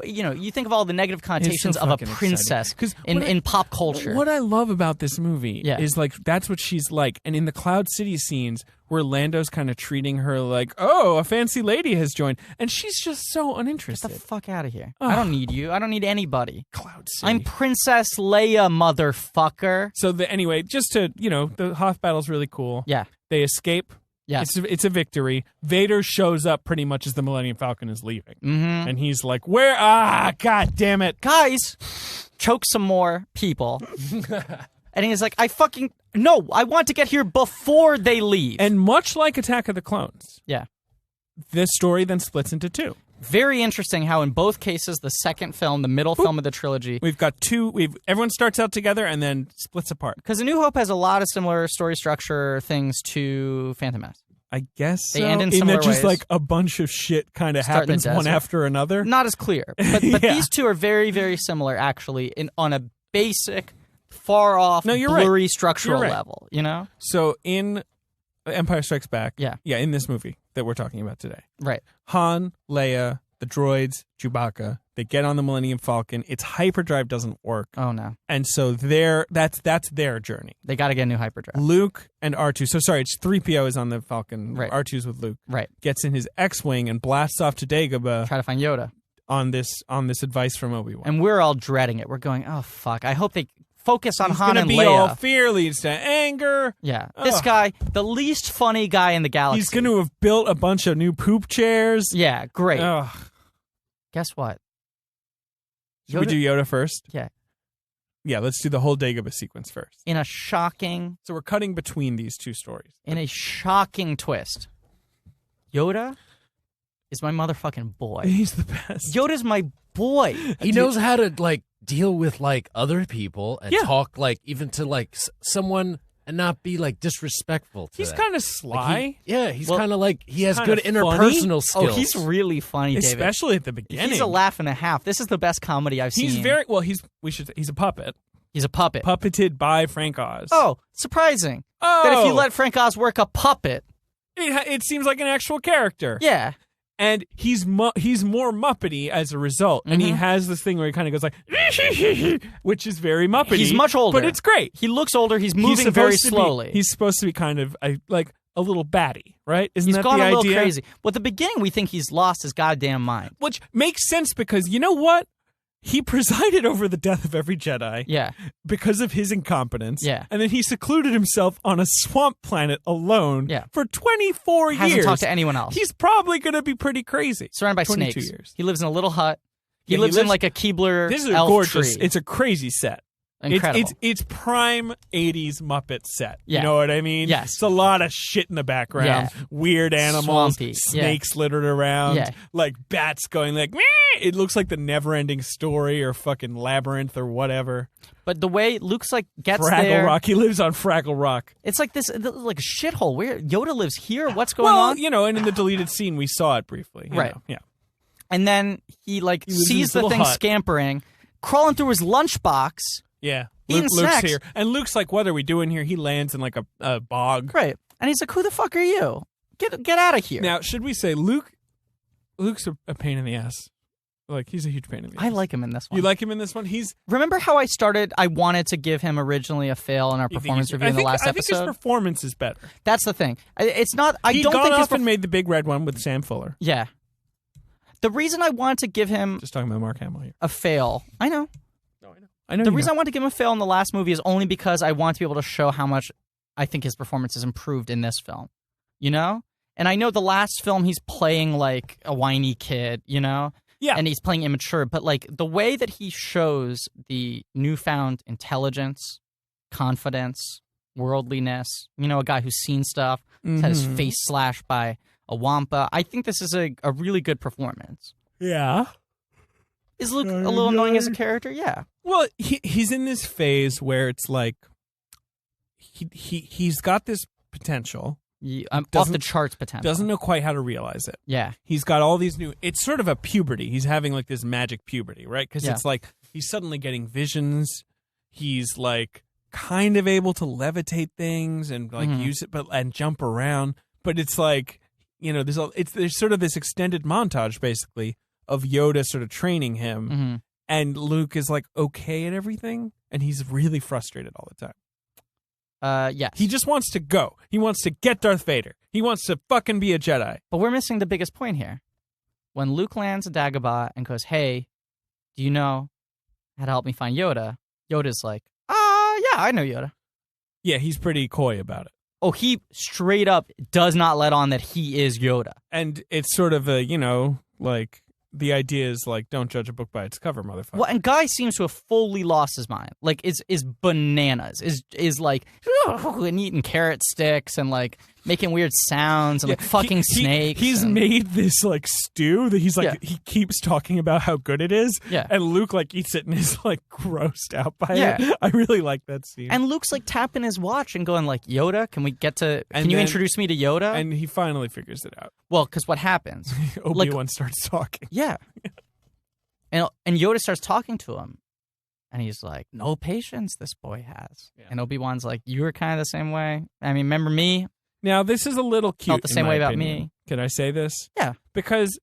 you think of all the negative connotations of a princess in pop culture. What I love about this movie is, like, that's what she's like. And in the Cloud City scenes where Lando's kind of treating her like, oh, a fancy lady has joined. And she's just so uninterested. Get the fuck out of here. I don't need you. I don't need anybody. Cloud City. I'm Princess Leia, motherfucker. So, anyway, just to, the Hoth battle's really cool. Yeah. They escape. Yeah. It's a victory. Vader shows up pretty much as the Millennium Falcon is leaving. Mm-hmm. And he's like, where? Ah, God damn it. Guys, choke some more people. And he's like, I want to get here before they leave. And much like Attack of the Clones. Yeah. This story then splits into two. Very interesting how in both cases, the second film, the middle film of the trilogy. We've got everyone starts out together and then splits apart. Because A New Hope has a lot of similar story structure things to Phantom Menace. I guess so. They end in similar that just ways. like a bunch of shit kind of happens one after another. Not as clear. But these two are very, very similar actually on a basic, far off, blurry structural level, So in Empire Strikes Back, yeah, in this movie that we're talking about today. Right. Han, Leia, the droids, Chewbacca, they get on the Millennium Falcon. Its hyperdrive doesn't work. Oh, no. And so that's their journey. They got to get a new hyperdrive. Luke and R2. So sorry, it's 3PO is on the Falcon. Right. R2's with Luke. Right. Gets in his X-Wing and blasts off to Dagobah. Try to find Yoda. On this advice from Obi-Wan. And we're all dreading it. We're going, oh, fuck. I hope they focus on Han and Leia. He's going to be all fear leads to anger. Yeah. This guy, the least funny guy in the galaxy. He's going to have built a bunch of new poop chairs. Yeah, great. Ugh. Guess what? Should we do Yoda first? Yeah. Yeah, let's do the whole Dagobah sequence first. In a shocking... So we're cutting between these two stories. In a shocking twist. Yoda is my motherfucking boy. He's the best. Yoda's my boy. He knows how to, like, deal with like other people and talk like even to like someone and not be like disrespectful to He's them. kind of sly. He's kind of like he has kinda good funny. interpersonal skills. Oh, he's really funny, David. Especially at the beginning. He's a laugh and a half. This is the best comedy I've seen. He's very well. He's a puppet. He's a puppet. Puppeted by Frank Oz. Oh, surprising. Oh. That if you let Frank Oz work a puppet. It seems like an actual character. Yeah. And he's more Muppety as a result. And he has this thing where he kind of goes like, which is very Muppety. He's much older. But it's great. He looks older. He's moving very slowly. He's supposed to be kind of like a little batty, right? Isn't He's that gone the a little idea? crazy. Well, at the beginning, we think he's lost his goddamn mind. Which makes sense because you know what? He presided over the death of every Jedi. Yeah. Because of his incompetence. Yeah. And then he secluded himself on a swamp planet alone for 24 years. Hasn't talked to anyone else. He's probably going to be pretty crazy. Surrounded by 22 snakes. years. He lives in a little hut. He Yeah, lives in like a Keebler This is a elf gorgeous. tree. It's a crazy set. Incredible. It's prime 80s Muppet set. Yeah. You know what I mean? Yes. It's a lot of shit in the background. Yeah. Weird animals. Swampy. Snakes littered around. Yeah. Like bats going like, meh! It looks like the Never-Ending Story or fucking Labyrinth or whatever. But the way Luke's like gets Fraggle there, Rock. He lives on Fraggle Rock. it's like this, like a shithole. Where Yoda lives here. What's going Well, on? you know, and in the deleted scene we saw it briefly. you Right. know, Yeah. And then he like lives in sees this the little thing hut. scampering, crawling through his lunchbox. Yeah. Eating Luke's snacks. here. And Luke's like, what are we doing here? He lands in like a bog. Right. And he's like, "Who the fuck are you? Get out of here!" Now, should we say Luke's a pain in the ass? Like, he's a huge pain in the ass. I like him in this one. You like him in this one? Remember how I wanted to give him originally a fail in our performance review in the last I think his episode? performance is better. That's the thing. It's not. I He'd don't gone think his off and made the big red one with Sam Fuller. Yeah. The reason I wanted to give him Just talking about Mark Hamill here. a fail, I know. I know. The you reason know. I wanted to give him a fail in the last movie is only because I want to be able to show how much I think his performance has improved in this film. You know? And I know the last film he's playing like a whiny kid, you know? Yeah. And he's playing immature, but like the way that he shows the newfound intelligence, confidence, worldliness, you know, a guy who's seen stuff, has had his face slashed by a wampa. I think this is a really good performance. Yeah. Is Luke a little annoying as a character? Yeah. Well, he's in this phase where it's like he's got this potential. Off the charts potential. Doesn't know quite how to realize it. Yeah. He's got all these new. It's sort of a puberty. He's having like this magic puberty, right? Because it's like he's suddenly getting visions. He's like kind of able to levitate things and like use it, and jump around. But it's like, you know, there's sort of this extended montage basically of Yoda sort of training him, and Luke is like okay at everything, and he's really frustrated all the time. Yes. He just wants to go. He wants to get Darth Vader. He wants to fucking be a Jedi. But we're missing the biggest point here. When Luke lands at Dagobah and goes, "Hey, do you know how to help me find Yoda?" Yoda's like, yeah, I know Yoda. Yeah, he's pretty coy about it. Oh, he straight up does not let on that he is Yoda. And it's sort of a, you know, like, the idea is like, don't judge a book by its cover, motherfucker. Well, and Guy seems to have fully lost his mind. Like, is bananas. Is like, and eating carrot sticks and like making weird sounds and like fucking snakes. He's made this like stew that he's like, he keeps talking about how good it is. Yeah. And Luke like eats it and is like grossed out by Yeah. it. I really like that scene. And Luke's like tapping his watch and going like, "Yoda, can you then- introduce me to Yoda?" And he finally figures it out. Well, because what happens? Obi-Wan starts talking. Yeah. And Yoda starts talking to him. And he's like, "No patience this boy has." Yeah. And Obi-Wan's like, "You were kind of the same way. I mean, remember me? Now, this is a little cute. Felt the in same my way about opinion. me." Can I say this? Yeah. Because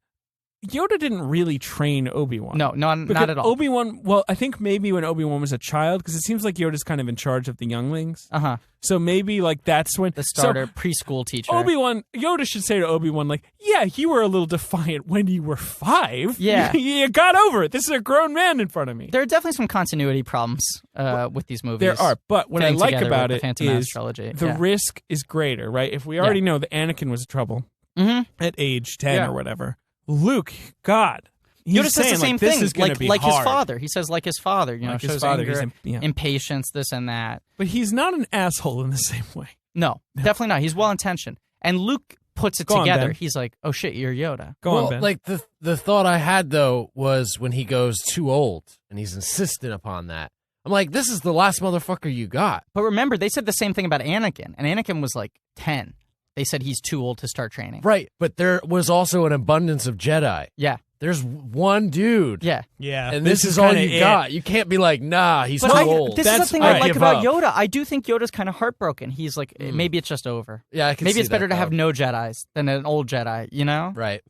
Yoda didn't really train Obi-Wan. No, not at all. Obi-Wan, well, I think maybe when Obi-Wan was a child, because it seems like Yoda's kind of in charge of the younglings. Uh-huh. So maybe like that's when The starter preschool teacher. Yoda should say to Obi-Wan like, "Yeah, you were a little defiant when you were 5. Yeah. you got over it. This is a grown man in front of me." There are definitely some continuity problems with these movies. There are, but what I fitting like together about with it the Phantom Menace is trilogy. the Yeah. risk is greater, right? If we already know that Anakin was trouble at age 10 or whatever, Luke, God, he's Yoda says saying the same like, this thing, is gonna be like his hard. father. He says like his father, you know, Like his shows father, anger, he's impatience, this and that. But he's not an asshole in the same way. No, definitely not. He's well-intentioned. And Luke puts it Go on, together. Ben. He's like, "Oh shit, you're Yoda." Go on, Ben. Like the thought I had though was when he goes too old and he's insistent upon that. I'm like, this is the last motherfucker you got. But remember, they said the same thing about Anakin, and Anakin was like 10. They said he's too old to start training. Right, but there was also an abundance of Jedi. Yeah. There's one dude. Yeah. Yeah. And this is all kinda you got. You can't be like, nah, he's too But old. this is the That's thing why I I like give about up. Yoda. I do think Yoda's kind of heartbroken. He's like, maybe it's just over. Yeah, I can Maybe see it's better that, to have though. no Jedis than an old Jedi, you know? Right.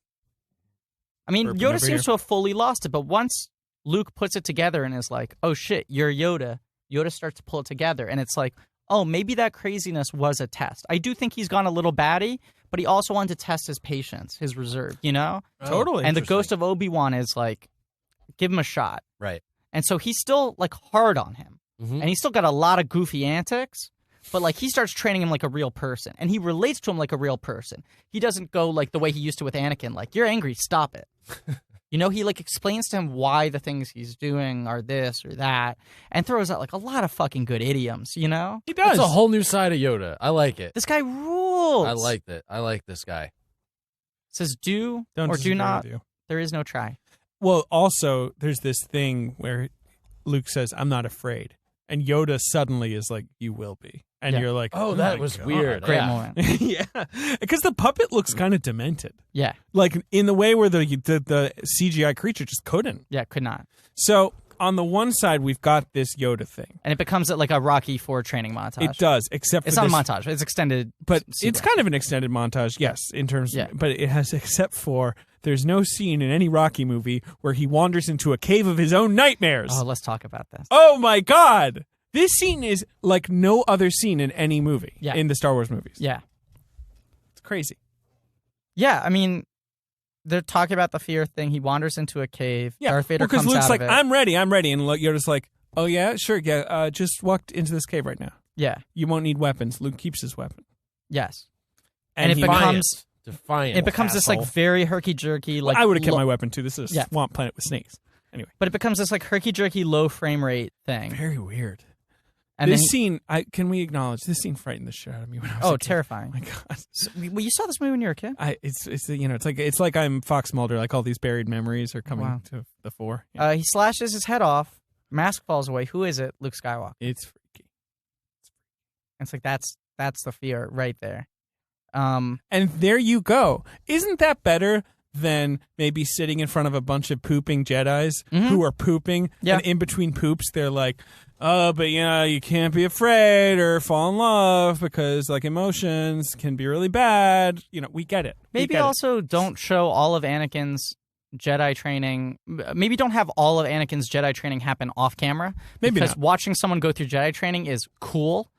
I mean, Urban Yoda over seems here. to have fully lost it, but once Luke puts it together and is like, oh shit, you're Yoda, Yoda starts to pull it together, and it's like, oh, maybe that craziness was a test. I do think he's gone a little batty, but he also wanted to test his patience, his reserve, you know? Totally. And the ghost of Obi-Wan is like, give him a shot. Right. And so he's still like hard on him. Mhm. And he's still got a lot of goofy antics, but like he starts training him like a real person. And he relates to him like a real person. He doesn't go like the way he used to with Anakin, like, you're angry, stop it. You know, he like explains to him why the things he's doing are this or that, and throws out like a lot of fucking good idioms, you know? He does. It's a whole new side of Yoda. I like it. This guy rules. I like it. I like this guy. Says do Don't or do disagree not. with you. There is no try. Well, also, there's this thing where Luke says, I'm not afraid. And Yoda suddenly is like, you will be. And Yeah. you're like, Oh, that my was God. weird. Great Yeah. moment. Yeah. Because the puppet looks kind of demented. Yeah. Like in the way where the CGI creature just couldn't. Yeah, could not. So on the one side, we've got this Yoda thing. And it becomes like a Rocky IV training montage. It does, except It's for not this, a montage. It's extended. but sequence. it's kind of an extended montage, yes, in terms. Yeah. But it has, except for there's no scene in any Rocky movie where he wanders into a cave of his own nightmares. Oh, let's talk about this. Oh my God! This scene is like no other scene in any movie. Yeah. In the Star Wars movies. Yeah. It's crazy. Yeah, I mean, they're talking about the fear thing. He wanders into a cave. Yeah, Darth Vader because comes Luke's out like, of it. I'm ready, and Yoda's like, oh yeah, sure, yeah, just walk into this cave right now. Yeah. You won't need weapons. Luke keeps his weapon, Yes. And it he- becomes Defiant. it becomes this like asshole. very herky jerky like I would have kept my weapon too. This is a Yeah. swamp planet with snakes. Anyway, but it becomes this like herky jerky low frame rate thing. very weird. And this then scene, can we acknowledge this scene frightened the shit out of me when I was oh, a kid. terrifying. Oh my God. Well, you saw this movie when you were a kid? It's like I'm Fox Mulder. Like all these buried memories are coming Wow. to the fore. Yeah. He slashes his head off. Mask falls away. Who is it? Luke Skywalker. It's freaky. It's like that's the fear right there. And there you go. Isn't that better than maybe sitting in front of a bunch of pooping Jedis who are pooping? Yeah. And in between poops, they're like, oh, but you can't be afraid or fall in love because like emotions can be really bad. We get it. We Maybe get it. also don't show all of Anakin's Jedi training. Maybe don't have all of Anakin's Jedi training happen off camera. Maybe because not. watching someone go through Jedi training is cool.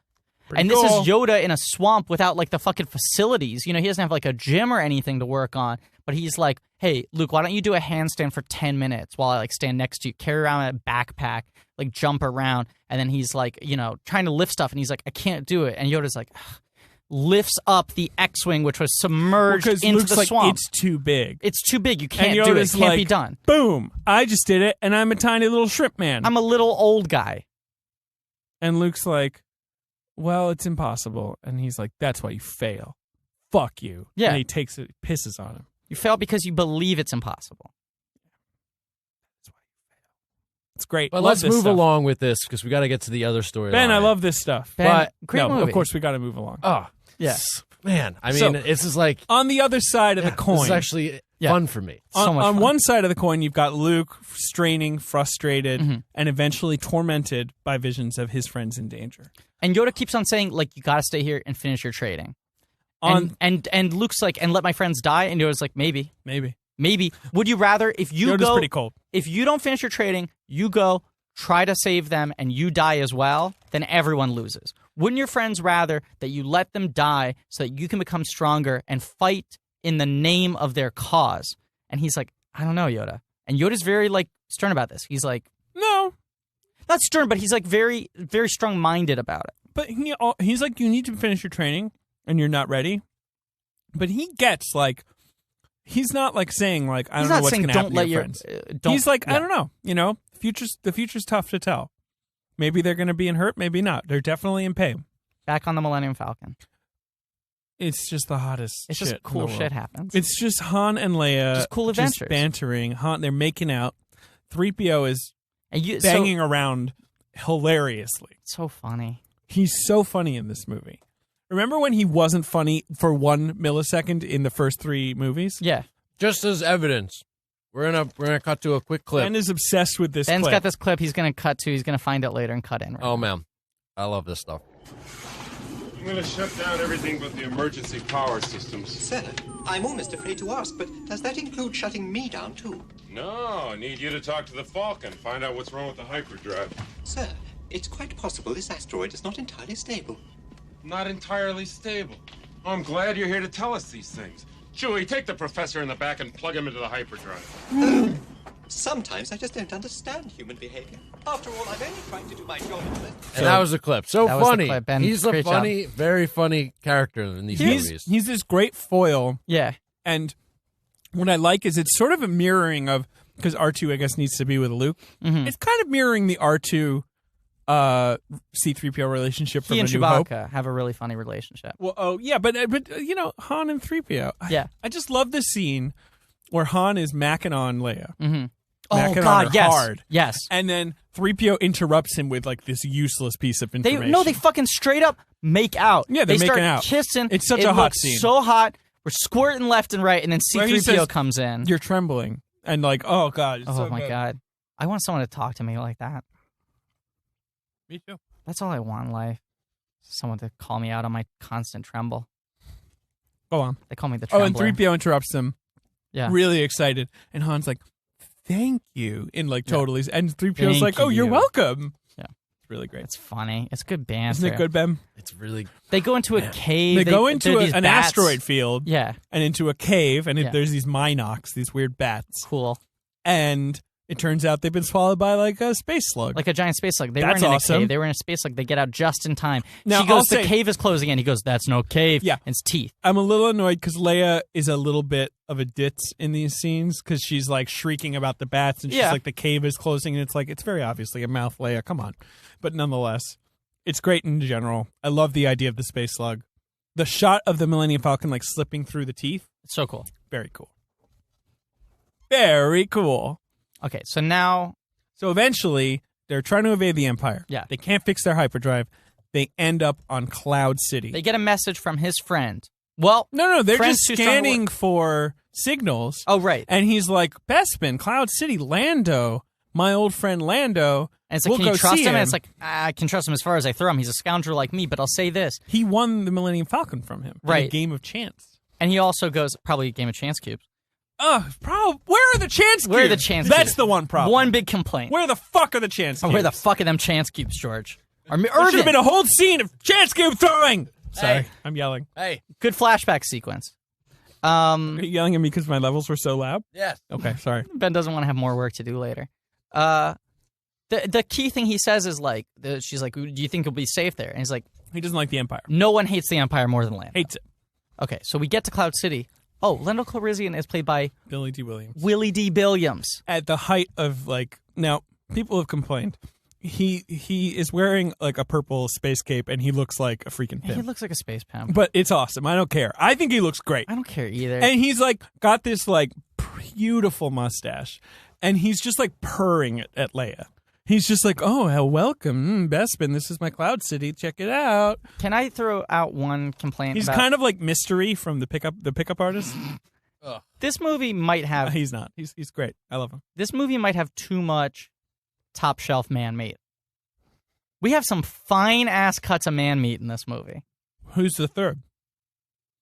Pretty And this cool. is Yoda in a swamp without like the fucking facilities. He doesn't have like a gym or anything to work on. But he's like, hey, Luke, why don't you do a handstand for 10 minutes while I like stand next to you, carry around a backpack, like jump around. And then he's like, trying to lift stuff. And he's like, I can't do it. And Yoda's like, ugh, lifts up the X-Wing, which was submerged because into Luke's the like, swamp. it's too big. It's too big. You And can't do it. Yoda's It can't like, be done. Boom! I just did it, and I'm a tiny little shrimp man. I'm a little old guy. And Luke's like, well, it's impossible. And he's like, that's why you fail. Fuck you. Yeah. And he takes it, pisses on him. You fail because you believe it's impossible. It's great. But Love let's this move stuff. along with this because we got to get to the other story. Ben, I love this stuff. Ben, but great no, movie. of course we got to move along. Oh, Yeah. man. I mean, So- this is like On the other side of the this coin, is actually Yeah. fun for me. So much on fun. one side of the coin, you've got Luke straining, frustrated, Mm-hmm. and eventually tormented by visions of his friends in danger. And Yoda keeps on saying, like, you got to stay here and finish your trading. On And Luke's like, and let my friends die. And Yoda's like, maybe. maybe Would you rather, if you Yoda's go, pretty cold. if you don't finish your trading, you go try to save them and you die as well, then everyone loses. Wouldn't your friends rather that you let them die so that you can become stronger and fight in the name of their cause? And he's like, I don't know, Yoda. And Yoda's very, like, stern about this. He's like, No, not stern, but he's like very, very strong-minded about it. but he's like, you need to finish your training, and you're not ready. But he gets like, he's not like saying like, I He's don't know not what's saying going to happen don't to let your your friends. don't, He's like, yeah. I don't know. The future's tough to tell. Maybe they're going to be in hurt, maybe not. They're definitely in pain. Back on the Millennium Falcon. It's just the hottest. It's shit just cool in the world. shit happens. It's just Han and Leia, Just cool adventures. just bantering. They're making out. 3PO is and banging around hilariously. So funny. He's so funny in this movie. Remember when he wasn't funny for 1 millisecond in the first 3 movies? Yeah. Just as evidence, we're gonna cut to a quick clip. Ben is obsessed with this Ben's clip. got this clip he's going to cut to. He's going to find it later and cut in. Right Oh now. man, I love this stuff. I'm gonna shut down everything but the emergency power systems. Sir, I'm almost afraid to ask, but does that include shutting me down too? No, I need you to talk to the Falcon, find out what's wrong with the hyperdrive. Sir, it's quite possible this asteroid is not entirely stable. Not entirely stable. Oh, I'm glad you're here to tell us these things. Chewie, take the professor in the back and plug him into the hyperdrive. Sometimes I just don't understand human behavior. After all, I'm only trying to do my job. And that was the clip. So That was the funny. clip, Ben. He's a Great funny, very funny character in these movies. He's this great foil. Yeah. And what I like is it's sort of a mirroring of, because R2, I guess, needs to be with Luke. Mm-hmm. It's kind of mirroring the R2 C-3PO relationship from He A and New Hope. Chewbacca have a really funny relationship. Well, oh, yeah, but you know, Han and 3PO. Yeah. I just love this scene where Han is macking on Leia. Mm-hmm. Macking Oh, on God, her yes. hard. Yes. And then 3PO interrupts him with, like, this useless piece of information. They fucking straight up make out. Yeah, they're they start making out. Kissing. It's such It a hot looks scene. So hot. We're squirting left and right, and then Where he C-3PO says, comes in. You're trembling. And, like, oh, God. It's Oh so my good. God. I want someone to talk to me like that. Me too. That's all I want in life. Someone to call me out on my constant tremble. Go on. They call me the Oh, trembler. and 3PO interrupts him. Yeah. Really excited. And Han's like, thank you. And, like, totally. And 3PO's Thank like, oh, you're you. welcome. Yeah. It's really great. It's funny. It's good banter. Isn't it good, Ben? It's really They go into a cave. They go into there are these an bats. asteroid field. Yeah. And into a cave. And Yeah. there's these Minox, these weird bats. Cool. And it turns out they've been swallowed by, like, a space slug. Like a giant space slug. They That's weren't in awesome. a cave. They were in a space slug. They get out just in time. Now, She goes, I'll the say- cave is closing in. He goes, that's no cave. Yeah. And it's teeth. I'm a little annoyed because Leia is a little bit of a ditz in these scenes because she's, like, shrieking about the bats and she's Yeah. like, the cave is closing. And it's like, it's very obviously a mouth, Leia. Come on. But nonetheless, it's great in general. I love the idea of the space slug. The shot of the Millennium Falcon, like, slipping through the teeth. It's so cool. Very cool. Very cool. Okay, so now So eventually, they're trying to evade the Empire. Yeah. They can't fix their hyperdrive. They end up on Cloud City. they get a message from his friend. Well, No, they're friend's just too strong to scanning work. for signals. Oh, right. And he's like, Bespin, Cloud City, Lando, my old friend Lando. And it's like, we'll can you go trust see him? And it's like, I can trust him as far as I throw him. He's a scoundrel like me, but I'll say this. He won the Millennium Falcon from him in a Right. game of chance. And he also goes, probably a game of chance cubes. Where are the chance cubes? Where are the chance That's cubes? the one problem. One big complaint. Where the fuck are the chance cubes? Where the fuck are them chance cubes, George? Or There should have Irvin. been a whole scene of chance cube throwing. Sorry, Hey. I'm yelling. hey, Good flashback sequence. Are you yelling at me because my levels were so loud? yes. Okay, sorry. Ben doesn't want to have more work to do later. The key thing he says is like, she's like, do you think you'll be safe there? And he's like, He doesn't like the Empire. no one hates the Empire more than Lando. Hates it. Okay, so we get to Cloud City. Oh, Lando Calrissian is played by Billy Dee Williams. Willie D. Williams. At the height of, like, now, people have complained. He is wearing, like, a purple space cape, and he looks like a freaking He pimp. looks like a space pimp. But it's awesome. I don't care. I think he looks great. I don't care either. And he's, like, got this, like, beautiful mustache. And he's just, like, purring at Leia. He's just like, oh, welcome, Bespin. This is my Cloud City. Check it out. Can I throw out one complaint? He's about kind of like Mystery from the pickup artist. this movie might have He's not. He's great. I love him. this movie might have too much top shelf man meat. We have some fine ass cuts of man meat in this movie. Who's the third?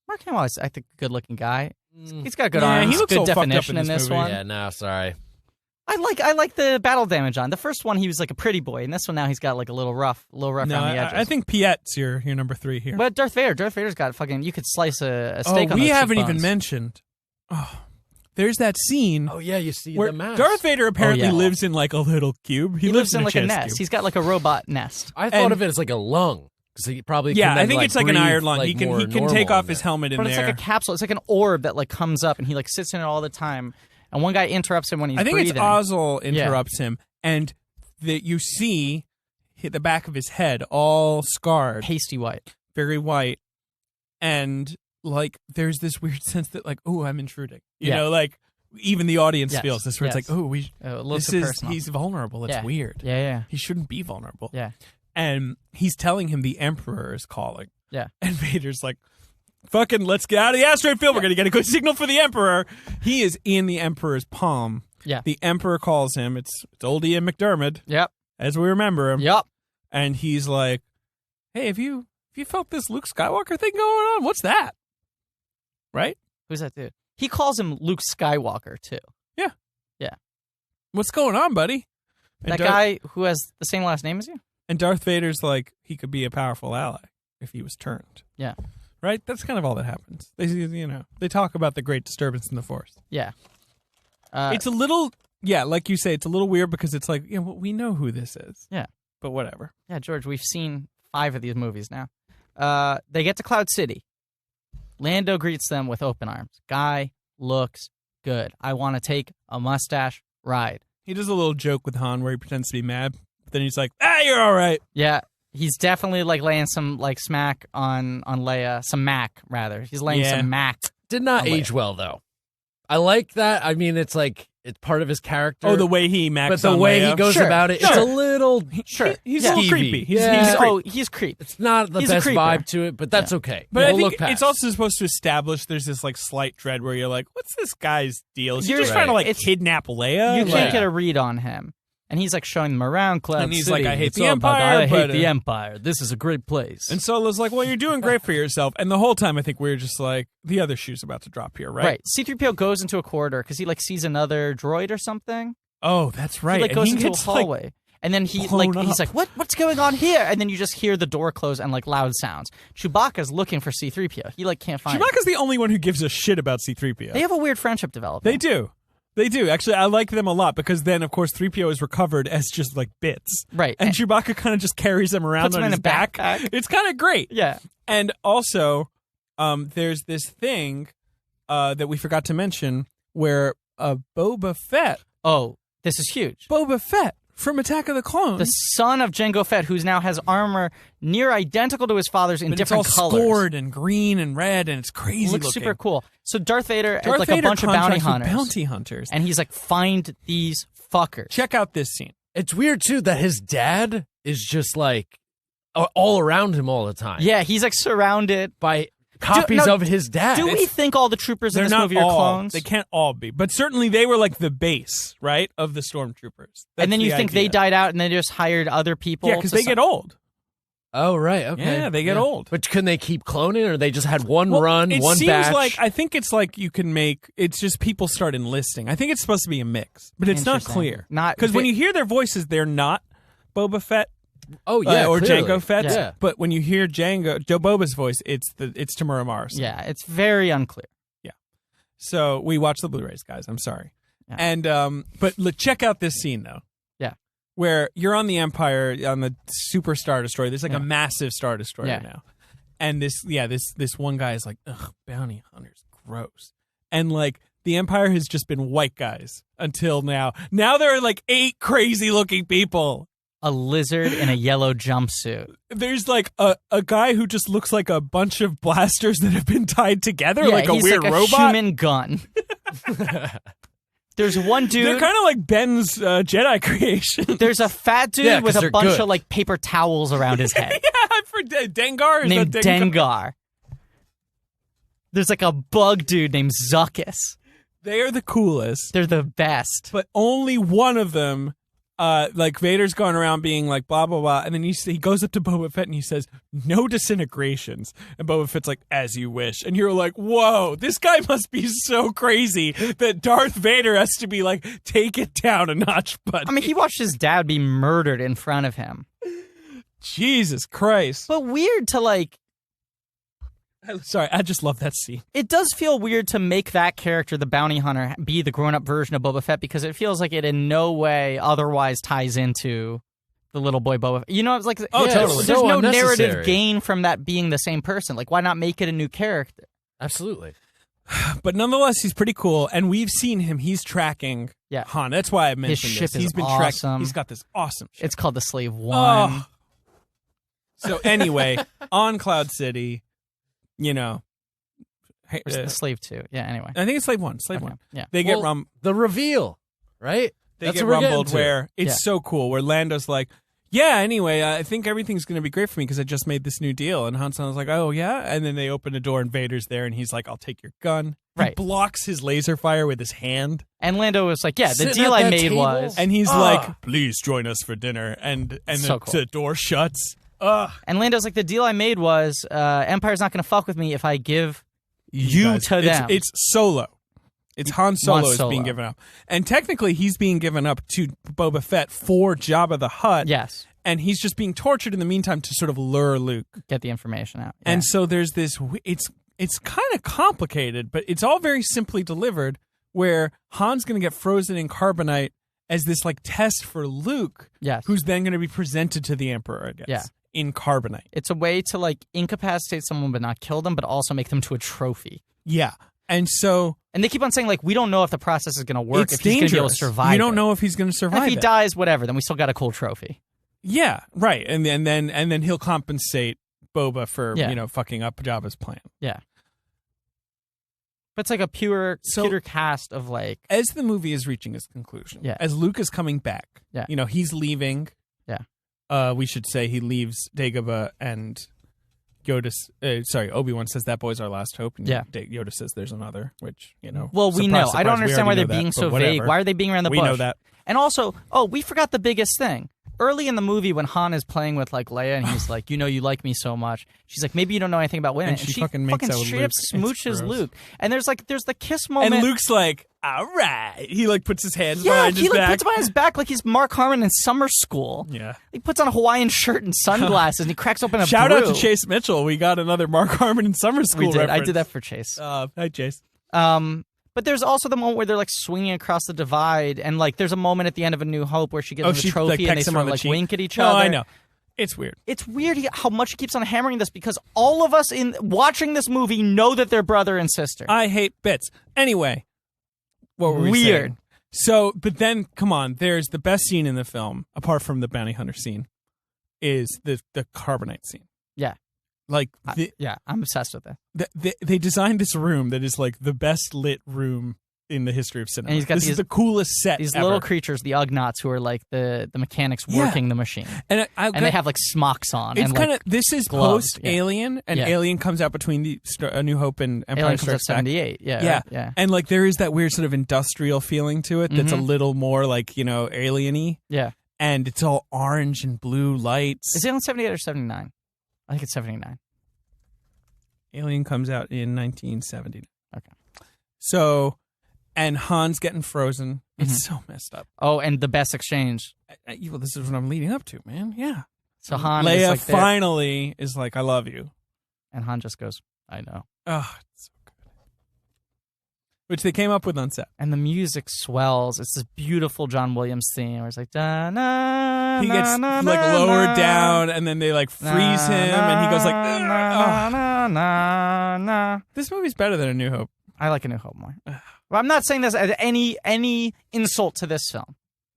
Mark Hamill is, I think, a good looking guy. He's got good Yeah, arms. he looks good so fucked up definition in this movie. one. Yeah, no, sorry. I like the battle damage on. The first one he was like a pretty boy, and this one now he's got like a little rough No, around the edges. I think Piet's your number 3 here. But Darth Vader's got fucking. You could slice a steak on we those haven't cheekbones. even mentioned. Oh, there's that scene Oh yeah, you see where the mask. Darth Vader apparently yeah. lives in like a little cube. He lives in like a chest nest. cube. He's got like a robot nest. I thought and- of it as like a lung because he probably Yeah, can then, I think it's like an breathe, iron lung. like, he can more take normal off in his there. helmet in But there. it's like a capsule. It's like an orb that like comes up, and he like sits in it all the time. And one guy interrupts him when he's I think breathing. it's Ozzel interrupts him, and that you see hit the back of his head all scarred, Pasty white. very white, and like there's this weird sense that like, oh, I'm intruding. You Yeah. know, like even the audience Yes. feels this where Yes. it's like, oh, this is personal. he's vulnerable. It's Yeah. weird. Yeah. He shouldn't be vulnerable. Yeah. And he's telling him the Emperor is calling. Yeah. And Vader's like, fucking, let's get out of the asteroid field. We're going to get a good signal for the Emperor. He is in the Emperor's palm. Yeah. The Emperor calls him. It's old Ian McDermott, Yep. as we remember him. Yep. And he's like, hey, have you felt this Luke Skywalker thing going on? What's that? Right? Who's that dude? He calls him Luke Skywalker too. Yeah. Yeah. What's going on, buddy? And That guy who has the same last name as you? And Darth Vader's like, he could be a powerful ally if he was turned. Yeah. Right? That's kind of all that happens. They talk about the great disturbance in the Force. Yeah. It's a little, like you say, it's a little weird because it's like, well, we know who this is. Yeah. But whatever. Yeah, George, we've seen 5 of these movies now. They get to Cloud City. Lando greets them with open arms. Guy looks good. I want to take a mustache ride. He does a little joke with Han where he pretends to be mad. But then he's like, you're all right. Yeah, he's definitely like laying some like smack on Leia. Some mac, rather. He's laying some mac. Did not age well, though. I like that. I mean, it's like, it's part of his character. Oh, the way he macs But the on way Leia. he goes about it, it's a little... Sure. He's a little skeevy. creepy. He's creepy. It's not the He's a best creeper. vibe to it, but that's okay. But I We'll think look past. it's also supposed to establish there's this like slight dread where you're like, what's this guy's deal? Is he You're just trying to like right. kidnap Leia? You Like- can't get a read on him. And he's like showing them around Cloud And he's City. like, I hate It's the all about, Empire, I hate but, the Empire. This is a great place. And Solo's like, well, you're doing great for yourself. And the whole time I think we're just like, the other shoe's about to drop here, right? Right. C-3PO goes into a corridor because he like sees another droid or something. Oh, that's right. He like And goes he into a gets, hallway. like, And then he blown like he's up. like, what's going on here? And then you just hear the door close and like loud sounds. Chewbacca's looking for C-3PO. He like can't find him. Chewbacca's the only one who gives a shit about C-3PO. They have a weird friendship developing. They do. They do. Actually, I like them a lot because then, of course, 3PO is recovered as just like bits. Right. And Chewbacca kind of just carries them around Puts on him in his a back. backpack. It's kind of great. Yeah. And also, there's this thing that we forgot to mention where Boba Fett. Oh, this is huge. Boba Fett from Attack of the Clones. The son of Jango Fett, who now has armor near identical to his father's in but different it's all colors. scored and green and red, and it's crazy Looks looking. super cool. So Darth Vader has Darth like Vader a bunch of bounty contracts with hunters. bounty hunters. And he's like, find these fuckers. Check out this scene. It's weird, too, that his dad is just like all around him all the time. Yeah, he's like surrounded. By copies no, of his dad. Do we think all the troopers in They're this not movie are all. clones? They can't all be, but certainly they were like the base, right, of the stormtroopers. And then That's you the think they idea. died out and they just hired other people? Yeah, because they get old. Oh, right. Okay. Yeah, they get old. But can they keep cloning, or they just had one Well, run, it one seems batch? like I think it's like you can make. It's just people start enlisting. I think it's supposed to be a mix, but it's not Interesting. clear. Not- because when you hear their voices, they're not Boba Fett. Oh, yeah, or clearly. Jango Fett. Yeah. But when you hear Joe Boba's voice, it's Tamura Morrison. Yeah, it's very unclear. So we watch the Blu-rays, guys. I'm sorry. Yeah. And but check out this scene though. Yeah. Where you're on the Empire on the Super Star Destroyer. There's like a massive Star Destroyer Yeah. now. And this one guy is like, ugh, bounty hunters, gross. And like the Empire has just been white guys until now. Now there are like 8 crazy looking people. A lizard in a yellow jumpsuit. There's like a guy who just looks like a bunch of blasters that have been tied together, Yeah, like a he's weird like a robot. human gun. There's one dude. They're kind of like Ben's Jedi creation. There's a fat dude Yeah, 'cause with a they're bunch good. of like paper towels around his head. Yeah, for Dengar. Is named that Dengar. There's like a bug dude named Zuckus. They are the coolest, They're the best. but only one of them. Like Vader's going around being like blah blah blah, and then he goes up to Boba Fett and he says, "No disintegrations." And Boba Fett's like, "As you wish." And you're like, "Whoa, this guy must be so crazy that Darth Vader has to be like, take it down a notch." But I mean, he watched his dad be murdered in front of him. Jesus Christ! But weird to like. Sorry, I just love that scene. It does feel weird to make that character, the bounty hunter, be the grown-up version of Boba Fett because it feels like it in no way otherwise ties into the little boy Boba Fett. You know, it's like totally. There's So no unnecessary. narrative gain from that being the same person. Like, why not make it a new character? Absolutely. But nonetheless, he's pretty cool, and we've seen him. He's tracking Yeah. Han. That's why I mentioned ship this. is He's been awesome. tracking. He's got this awesome ship. It's called the Slave One. Oh. So anyway, on Cloud City, you know, Hey, Or is it the slave 2? Yeah, anyway. I think it's slave 1. Slave Okay, 1. yeah. They get the reveal, right? They That's get what we're getting rumbled to. where it's Yeah. so cool. Where Lando's like, yeah. Anyway, I think everything's going to be great for me because I just made this new deal. And Han Solo's like, oh yeah. And then they open the door and Vader's there, and he's like, I'll take your gun. Right. He blocks his laser fire with his hand, And Lando was like, yeah, the Sitting deal at I that made table? was. and he's Ah. like, please join us for dinner. And So the, cool. the door shuts. And Lando's like, the deal I made was Empire's not going to fuck with me if I give you guys, to them. It's Solo. It's Han Solo wants is Solo. being given up. And technically, he's being given up to Boba Fett for Jabba the Hutt. Yes. And he's just being tortured in the meantime to sort of lure Luke. Get the information out. Yeah. And so there's this. It's kind of complicated, but it's all very simply delivered. Where Han's going to get frozen in carbonite as this like test for Luke, Yes. who's then going to be presented to the Emperor, I guess, Yeah. in carbonite. It's a way to like incapacitate someone but not kill them, but also make them to a trophy. Yeah, and so And they keep on saying like, we don't know if the process is going to work. it's If he's going to be able to dangerous. survive. You don't it. know if he's going to And survive. if he it. dies, whatever. Then we still got a cool trophy. Yeah, right. And then he'll compensate Boba for Yeah. fucking up Jabba's plan. Yeah. But it's like a pure So- cast of like. As the movie is reaching its conclusion, Yeah. as Luke is coming back, Yeah. He's leaving. Yeah. We should say he leaves Dagobah and Yoda. Obi-Wan says that boy's our last hope. And Yeah. Yoda says there's another, which Well, we know. surprise, I don't surprise, we understand why already they're know being that, so but vague. whatever. Why are they being around the We bush? know that. And also, we forgot the biggest thing. Early in the movie, when Han is playing with like Leia, and he's like, you like me so much. She's like, maybe you don't know anything about women. And she fucking makes out with straight up Luke. It's smooches gross. Luke. And there's the kiss moment. And Luke's like, all right. He like puts his hands yeah, behind he his like back. puts behind his back like he's Mark Harmon in summer school. Yeah. He puts on a Hawaiian shirt and sunglasses, and he cracks open a Shout out brew. to Chase Mitchell. We got another Mark Harmon in summer school. We did. I reference. did that for Chase. Hi, Chase. But there's also the moment where they're like swinging across the divide, and like there's a moment at the end of A New Hope where she gets she the trophy like, and they pecks him sort on of the like cheek. wink at each No, other. I know. It's weird. It's weird how much he keeps on hammering this because all of us in watching this movie know that they're brother and sister. I hate bits. Anyway, what were we Weird. saying? So, but then, come on. There's the best scene in the film, apart from the bounty hunter scene, is the carbonite scene. Yeah. Like, Yeah, I'm obsessed with it. they designed this room that is like the best lit room in the history of cinema. And he's got this is the coolest set These ever. little creatures, the Ugnaughts, who are like the mechanics working the machine. And And they have like smocks on. It's and kind of like this is gloves, post yeah. Alien, and Yeah. Alien comes out between the A New Hope and Empire Alien comes out Strikes Back. 78. Yeah. Yeah, right, yeah. and like there is that weird sort of industrial feeling to it that's a little more like alien-y, Yeah. and it's all orange and blue lights. Is Alien 78 or 79? I think it's 79. Alien comes out in 1970. Okay. So, and Han's getting frozen. It's so messed up. Oh, and the best exchange. Well, this is what I'm leading up to, man. Yeah. So Han Leia is like there, finally is like, I love you. and Han just goes, I know. Oh, it's so good. Which they came up with on set. And the music swells. It's this beautiful John Williams theme where it's like, da, na, He gets na, like na, lowered na, down, and then they like freeze him, and he goes like, na, "Ugh." na, na, na. This movie's better than A New Hope. I like A New Hope more. Well, I'm not saying this as any insult to this film.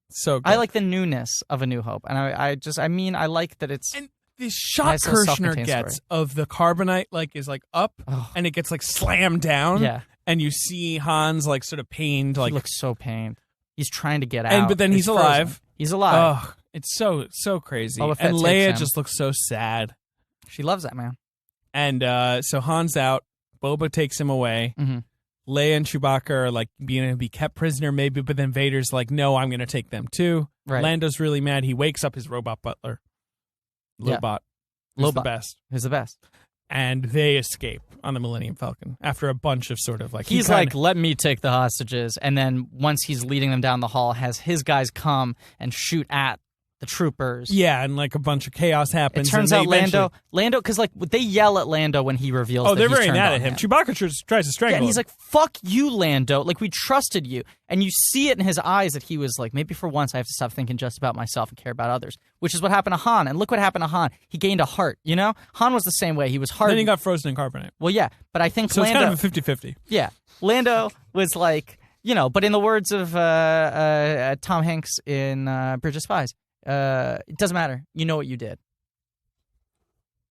So good. I like the newness of A New Hope, and I like that it's. And the shot Nice little Kirshner self-contained gets story. of the carbonite is like up, Oh. and it gets like slammed down. Yeah. And you see Hans like sort of pained, He like, looks so pained. He's trying to get out. and but then he's frozen. alive. He's alive. Oh, it's so crazy. Boba Fett And takes Leia him. just looks so sad. She loves that man. And so Han's out. Boba takes him away. Mm-hmm. Leia and Chewbacca are like being to be kept prisoner, maybe, but then Vader's like, no, I'm going to take them too. Right. Lando's really mad. He wakes up his robot butler, Yeah. Lobot, who's the Lobot. best, Who's the best? and they escape on the Millennium Falcon after a bunch of sort of like He's like, let me take the hostages, and then once he's leading them down the hall, has his guys come and shoot at the troopers. yeah, and like a bunch of chaos It happens. turns and out they eventually- Lando, because like they yell at Lando when he reveals. Oh, that they're he's very turned mad on at him. Chewbacca tries to strangle Yeah, and he's him. like, "Fuck you, Lando! Like we trusted you." And you see it in his eyes that he was like, "Maybe for once I have to stop thinking just about myself and care about others." Which is what happened to Han. And look what happened to Han. He gained a heart. You know, Han was the same way. He was hard. Then he got frozen in carbonite. Well, yeah, but I think So Lando. it's kind of a 50-50. Yeah, Lando was like, but in the words of Tom Hanks in Bridge of Spies, it doesn't matter. You know what you did.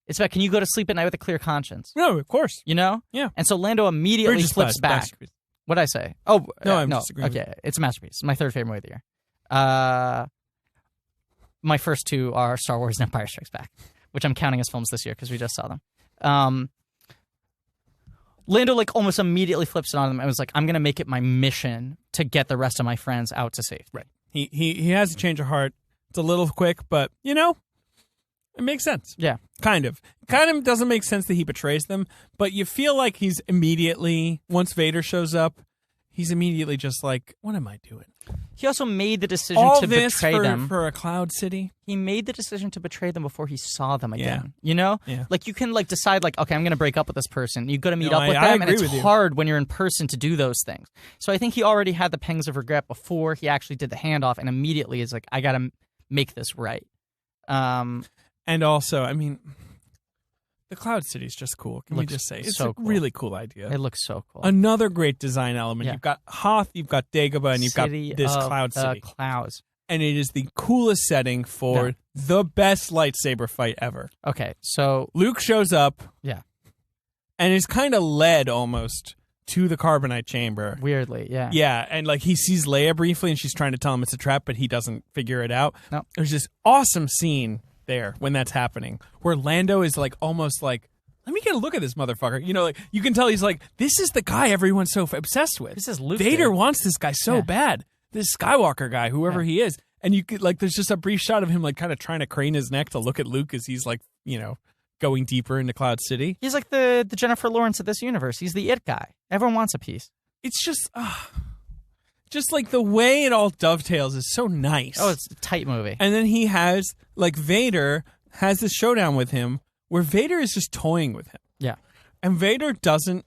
It's about, can you go to sleep at night with a clear conscience? No, of course. You know? Yeah. And so Lando immediately Or just flips back. masterpiece. What'd I say? Oh, No, I'm no. disagreeing with Okay, it's a masterpiece. My third favorite movie of the year. My first two are Star Wars and Empire Strikes Back, which I'm counting as films this year because we just saw them. Lando like almost immediately flips it on them and was like, I'm going to make it my mission to get the rest of my friends out to safety. Right. He has a change of heart. It's a little quick, but, you know, it makes sense. Yeah. Kind of. Kind of doesn't make sense that he betrays them, but you feel like he's immediately, once Vader shows up, he's immediately just like, what am I doing? He also made the decision All to this betray them. for a cloud city? He made the decision to betray them before he saw them again. Yeah. You know? Yeah. Like, you can, like, decide, like, okay, I'm going to break up with this person. You got to meet No, up with I them, and agree it's with you. hard when you're in person to do those things. So I think he already had the pangs of regret before he actually did the handoff, and immediately is like, I got to make this right. And also, I mean, the Cloud City is just cool. Can we Looks just say it's so a cool. really cool idea? It looks so cool. Another great design element. Yeah. You've got Hoth, you've got Dagobah, and you've City got this of Cloud the City. Clouds. And it is the coolest setting for Yeah. the best lightsaber fight ever. Okay, so Luke shows up yeah, and is kind of led almost to the carbonite chamber. weirdly, yeah. Yeah, and like he sees Leia briefly and she's trying to tell him it's a trap, but he doesn't figure it out. No. There's this awesome scene there when that's happening where Lando is like almost like, let me get a look at this motherfucker. You know, like you can tell he's like, this is the guy everyone's so obsessed with. This is Luke. Vader dude. wants this guy so Yeah. bad. This Skywalker guy, whoever he is. And you could like, there's just a brief shot of him like kind of trying to crane his neck to look at Luke as he's like, you know, going deeper into Cloud City. He's like the Jennifer Lawrence of this universe. He's the it guy. Everyone wants a piece. It's just like the way it all dovetails is so nice. Oh, it's a tight movie. And then he has, like, Vader has this showdown with him where Vader is just toying with him. Yeah. And Vader doesn't.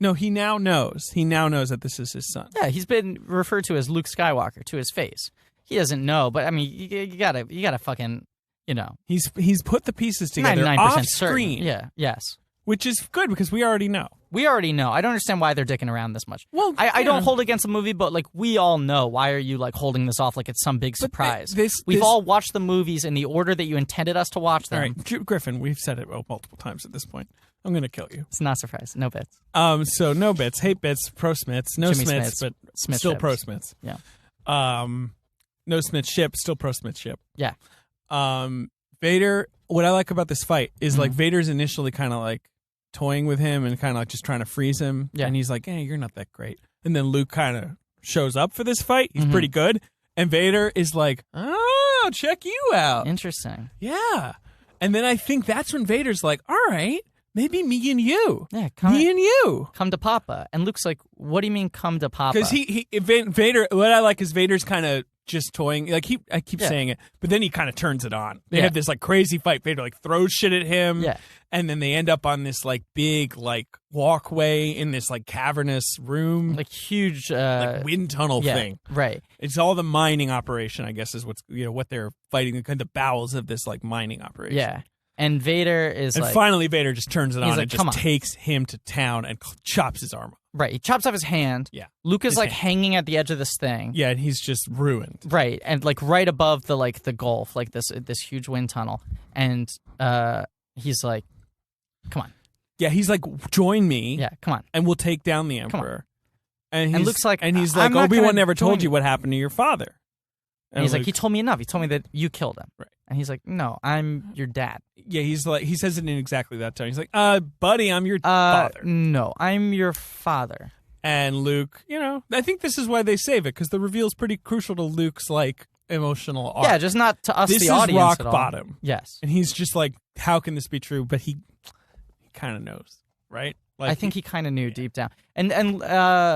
No, he now knows. He now knows that this is his son. Yeah, he's been referred to as Luke Skywalker to his face. He doesn't know, but I mean, you gotta fucking, you know, He's put the pieces together 99% off certain. screen, Yeah, yes. which is good because we already know. We already know. I don't understand why they're dicking around this much. Well, I yeah. don't hold against the movie, but like we all know. Why are you like holding this off like it's some big surprise? We've this- all watched the movies in the order that you intended us to watch them. All right, Griffin, we've said it multiple times at this point. I'm going to kill you. It's not a surprise. No bits. So no bits, hate bits, pro Smiths, no Jimmy Smiths, Smiths, but Smith still ships. pro Smiths. Yeah. No Smith ship, still pro Smith ship. Yeah. Vader, what I like about this fight is Mm-hmm. like Vader's initially kind of like toying with him and kind of like just trying to freeze him. Yeah. And he's like, hey, you're not that great. And then Luke kind of shows up for this fight. Mm-hmm. He's pretty good. And Vader is like, oh, check you out. Interesting. Yeah. And then I think that's when Vader's like, all right, maybe me and you. Yeah. Me and you. Come to Papa. And Luke's like, what do you mean come to Papa? Because Vader, what I like is Vader's kind of just toying. Like I keep Yeah. saying it, but then he kind of turns it on. They Yeah. have this like crazy fight. Vader like throws shit at him. Yeah. And then they end up on this like big like walkway in this like cavernous room, like huge like wind tunnel yeah, thing. Right. It's all the mining operation, I guess, is what's what they're fighting, the kind of bowels of this like mining operation. Yeah. And Vader is And like finally, Vader just turns it He's on like, and "Come just on." takes him to town and chops his arm off. right. He chops off his hand. Yeah. Luke is His like hand. hanging at the edge of this thing. Yeah, and he's just ruined. Right. And like right above the gulf, like this huge wind tunnel. And he's like, come on. Yeah, he's like, join me. Yeah, come on. And we'll take down the on. Emperor. And And Luke's like, and he's I'm like, not Obi-Wan gonna never told join you what happened to your father. And he's like, Luke- he told me enough. He told me that you killed him. Right. And he's like, no, I'm your dad. yeah, he's like, he says it in exactly that tone. He's like, buddy, I'm your father. No, I'm your father. And Luke, I think this is why they save it, because the reveal's pretty crucial to Luke's like emotional arc. Yeah, just not to us, this the is audience rock at all. bottom. Yes. And he's just like, how can this be true? But he kind of knows, right? Like I think he kind of knew deep down. And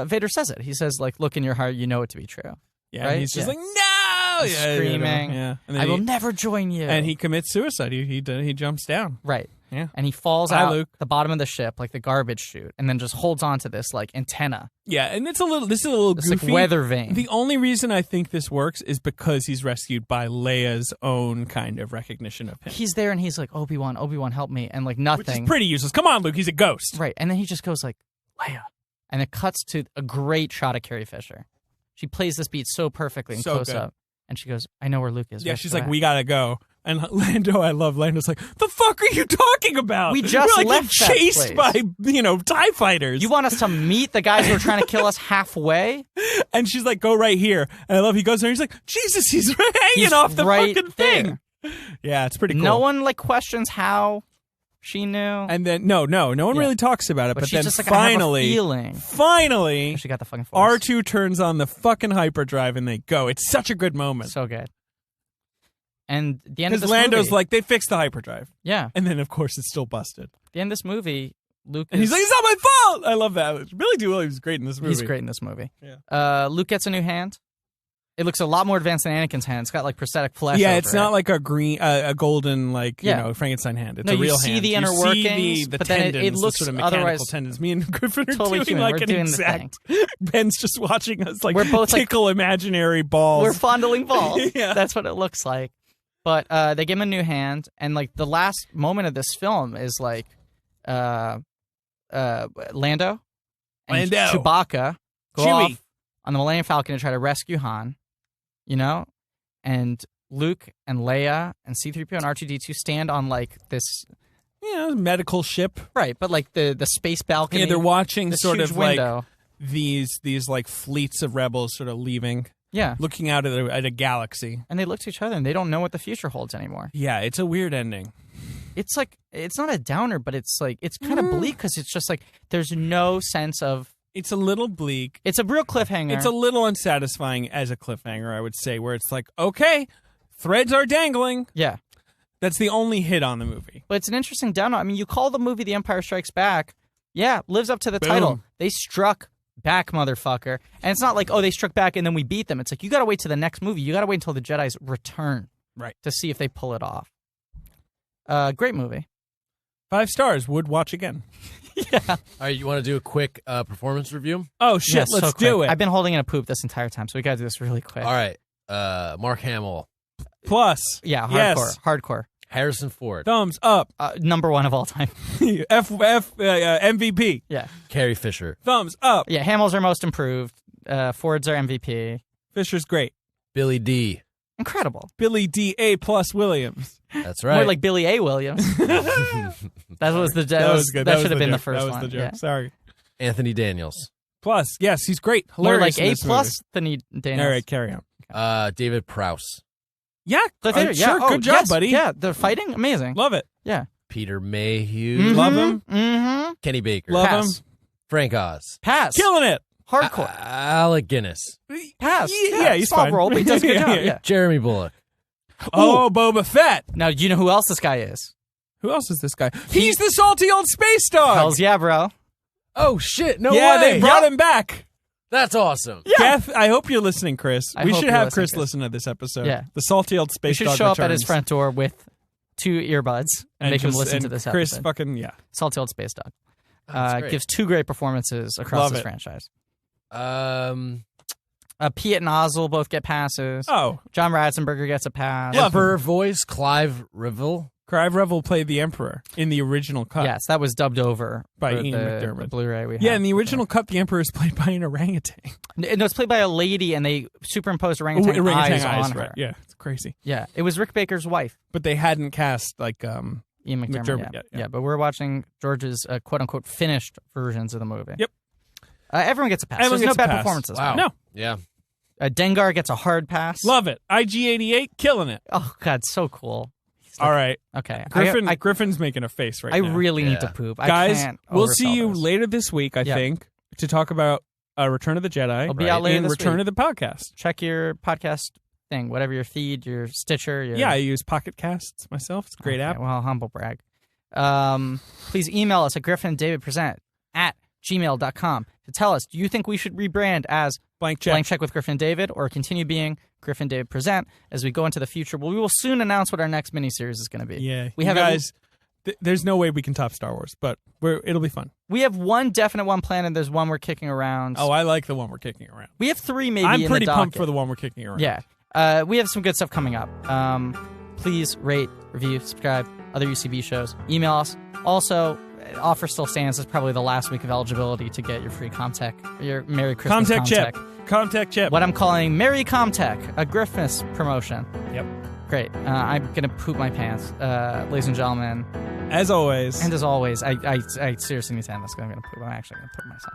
Vader says it. He says, like, look in your heart, you know it to be true. yeah, right? and he's just Yeah. like, no, yeah, Screaming. yeah. And then I will never join you. And he commits suicide. He jumps down. Right. Yeah. And he falls Bye, out Luke. the bottom of the ship, like the garbage chute, and then just holds on to this, like, antenna. Yeah, and this is a little This, like, goofy. weather vane. The only reason I think this works is because he's rescued by Leia's own kind of recognition of him. He's there, and he's like, Obi-Wan, help me. And, like, Which nothing. is pretty useless. Come on, Luke, he's a ghost. Right. And then he just goes, like, Leia. And it cuts to a great shot of Carrie Fisher. She plays this beat so perfectly in So close good. up. And she goes, I know where Luke is. Yeah, Where's she's the like, rat?" we gotta go. And Lando, I love Lando's like, the fuck are you talking about? We just We're, like, left that chased by, TIE fighters. You want us to meet the guys who are trying to kill us halfway? And she's like, go right here. And I love he goes there and he's like, Jesus, he's hanging off the right fucking thing. there. Yeah, it's pretty cool. No one like questions how she knew. And then no one really talks about it. But she's then just like, finally, I have a feeling. She got the fucking force. R2 turns on the fucking hyperdrive and they go. It's such a good moment. So good. And the end of this Lando's movie, like, they fixed the hyperdrive. yeah. And then, of course, it's still busted. The end of this movie, Luke. And he's like, it's not my fault. I love that. Billy Dee Williams is great in this movie. He's great in this movie. Yeah. Luke gets a new hand. It looks a lot more advanced than Anakin's hand. It's got like prosthetic flesh. Yeah, over it's not like a green, a golden, like, Yeah. Frankenstein hand. It's No, a real you see hand. the inner you workings, see the but then tendons, it looks the sort of mechanical otherwise tendons. Me and Griffin are totally doing human. like We're an doing the exact. Ben's just watching us like We're both, like- tickle imaginary balls. We're fondling balls. Yeah. That's what it looks like. But they give him a new hand, and like the last moment of this film is like Lando and Chewbacca go Chewie. off on the Millennium Falcon to try to rescue Han, and Luke and Leia and C-3PO and R2-D2 stand on like this medical ship. right, but like the space balcony. Yeah, they're watching this sort huge of window. like these like fleets of rebels sort of leaving, Yeah, looking out at a galaxy. and they look to each other and they don't know what the future holds anymore. Yeah, it's a weird ending. It's like it's not a downer, but it's like it's kind of bleak because it's just like there's no sense of. It's a little bleak. It's a real cliffhanger. It's a little unsatisfying as a cliffhanger, I would say, where it's like, okay, threads are dangling. yeah, That's the only hit on the movie. but it's an interesting downer. I mean, you call the movie The Empire Strikes Back. Yeah, lives up to the Boom. title. They struck back, motherfucker. And it's not like, oh, they struck back and then we beat them. It's like you got to wait to the next movie. You got to wait until the Jedi's return, Right. to see if they pull it off. Great movie. 5 stars. Would watch again. Yeah. All right, you want to do a quick performance review? Oh, shit. Yes, let's so do quick. it. I've been holding in a poop this entire time, so we got to do this really quick. All right, Mark Hamill, Plus. Yeah, Yes. hardcore. Harrison Ford, Thumbs up. Number one of all time. MVP. Yeah. Carrie Fisher, Thumbs up. Yeah, Hamill's our most improved. Ford's our MVP. Fisher's great. Billy D. Incredible. Billy D. A. plus Williams. That's right. More like Billy A. Williams. That was the That was good. That should was have been the joke. first That was one. the joke. Yeah. Sorry. Anthony Daniels, Plus. Yes, he's great. More Hilarious like in A this plus than movie. Daniels. All right, carry on. David Prowse, Yeah, The theater, sure. yeah. Good job, buddy. Yeah, the fighting, amazing. Love it. Yeah. Peter Mayhew, Mhm. Love him. Mm-hmm. Kenny Baker, Love Pass. him. Frank Oz, Pass. Killing it. Hardcore. Alec Guinness, Pass. Yeah, he's small fine. role, but he does a good job. Yeah. Yeah. Jeremy Bullock, Oh, Boba Fett. Now, do you know who else this guy is? Who else is this guy? He's the salty old space dog. Hells yeah, bro. Oh shit! No yeah, way! they brought him back. That's awesome. Jeff, I hope you're listening, Chris. I We hope should you're have listening, Chris Chris. listen to this episode. Yeah. The salty old You space should dog show up at his returns. front door with 2 earbuds and make him just- listen and to this Chris episode. fucking, yeah. Salty Old Space Dog. That's great. Gives 2 great performances across Love this it. franchise. Piet and Ozzel both get passes. Oh, John Ratzenberger gets a pass. Love Emperor voice Clive Revel. Clive Revel played the Emperor in the original cut. Yes, that was dubbed over By for Ian the McDermott. Blu-ray we have. Yeah, in the original cut, the Emperor is played by an orangutan. No, it's played by a lady, and they superimposed orangutan, eyes on her. right. Yeah, it's crazy. Yeah, it was Rick Baker's wife, But they hadn't cast, like, Ian McDermott. McDermott, yeah. yeah. But we're watching George's quote-unquote finished versions of the movie. Yep. Everyone gets a pass. Everyone There's no gets a bad pass. performances. Wow. No. Yeah. Dengar gets a hard pass. Love it. IG-88, killing it. Oh, God, so cool. All right. Okay. Griffin's making a face right I now. really need Yeah. to poop. I Guys, can't we'll see oversell you this. later this week, I Yeah. think, to talk about Return of the Jedi. I'll be out later and this Return week. of the Podcast. Check your podcast thing, whatever your feed, your Stitcher. Your... Yeah, I use Pocket Casts myself. It's a great Okay, app. Well, humble brag. Please email us at griffinanddavidpresent@gmail.com to tell us, do you think we should rebrand as Blank check. Blank Check with Griffin and David or continue being Griffin and David Present as we go into the future? Well, we will soon announce what our next miniseries is going to be. Yeah. We You have guys, there's no way we can top Star Wars, but it'll be fun. We have one definite one planned, and there's one we're kicking around. Oh, I like the one we're kicking around. We have 3 maybe I'm in pretty the pumped docket. for the one we're kicking around. Yeah. We have some good stuff coming up. Please rate, review, subscribe, other UCB shows. Email us. Also, offer still stands. It's probably the last week of eligibility to get your free Comtech, your Merry Christmas Comtech chip. Comtech chip. What I'm calling Merry Comtech, a Griffmas promotion. Yep. Great. I'm going to poop my pants. Ladies and gentlemen. As always. And as always, I seriously need to end this. I'm going to poop. I'm actually going to poop myself.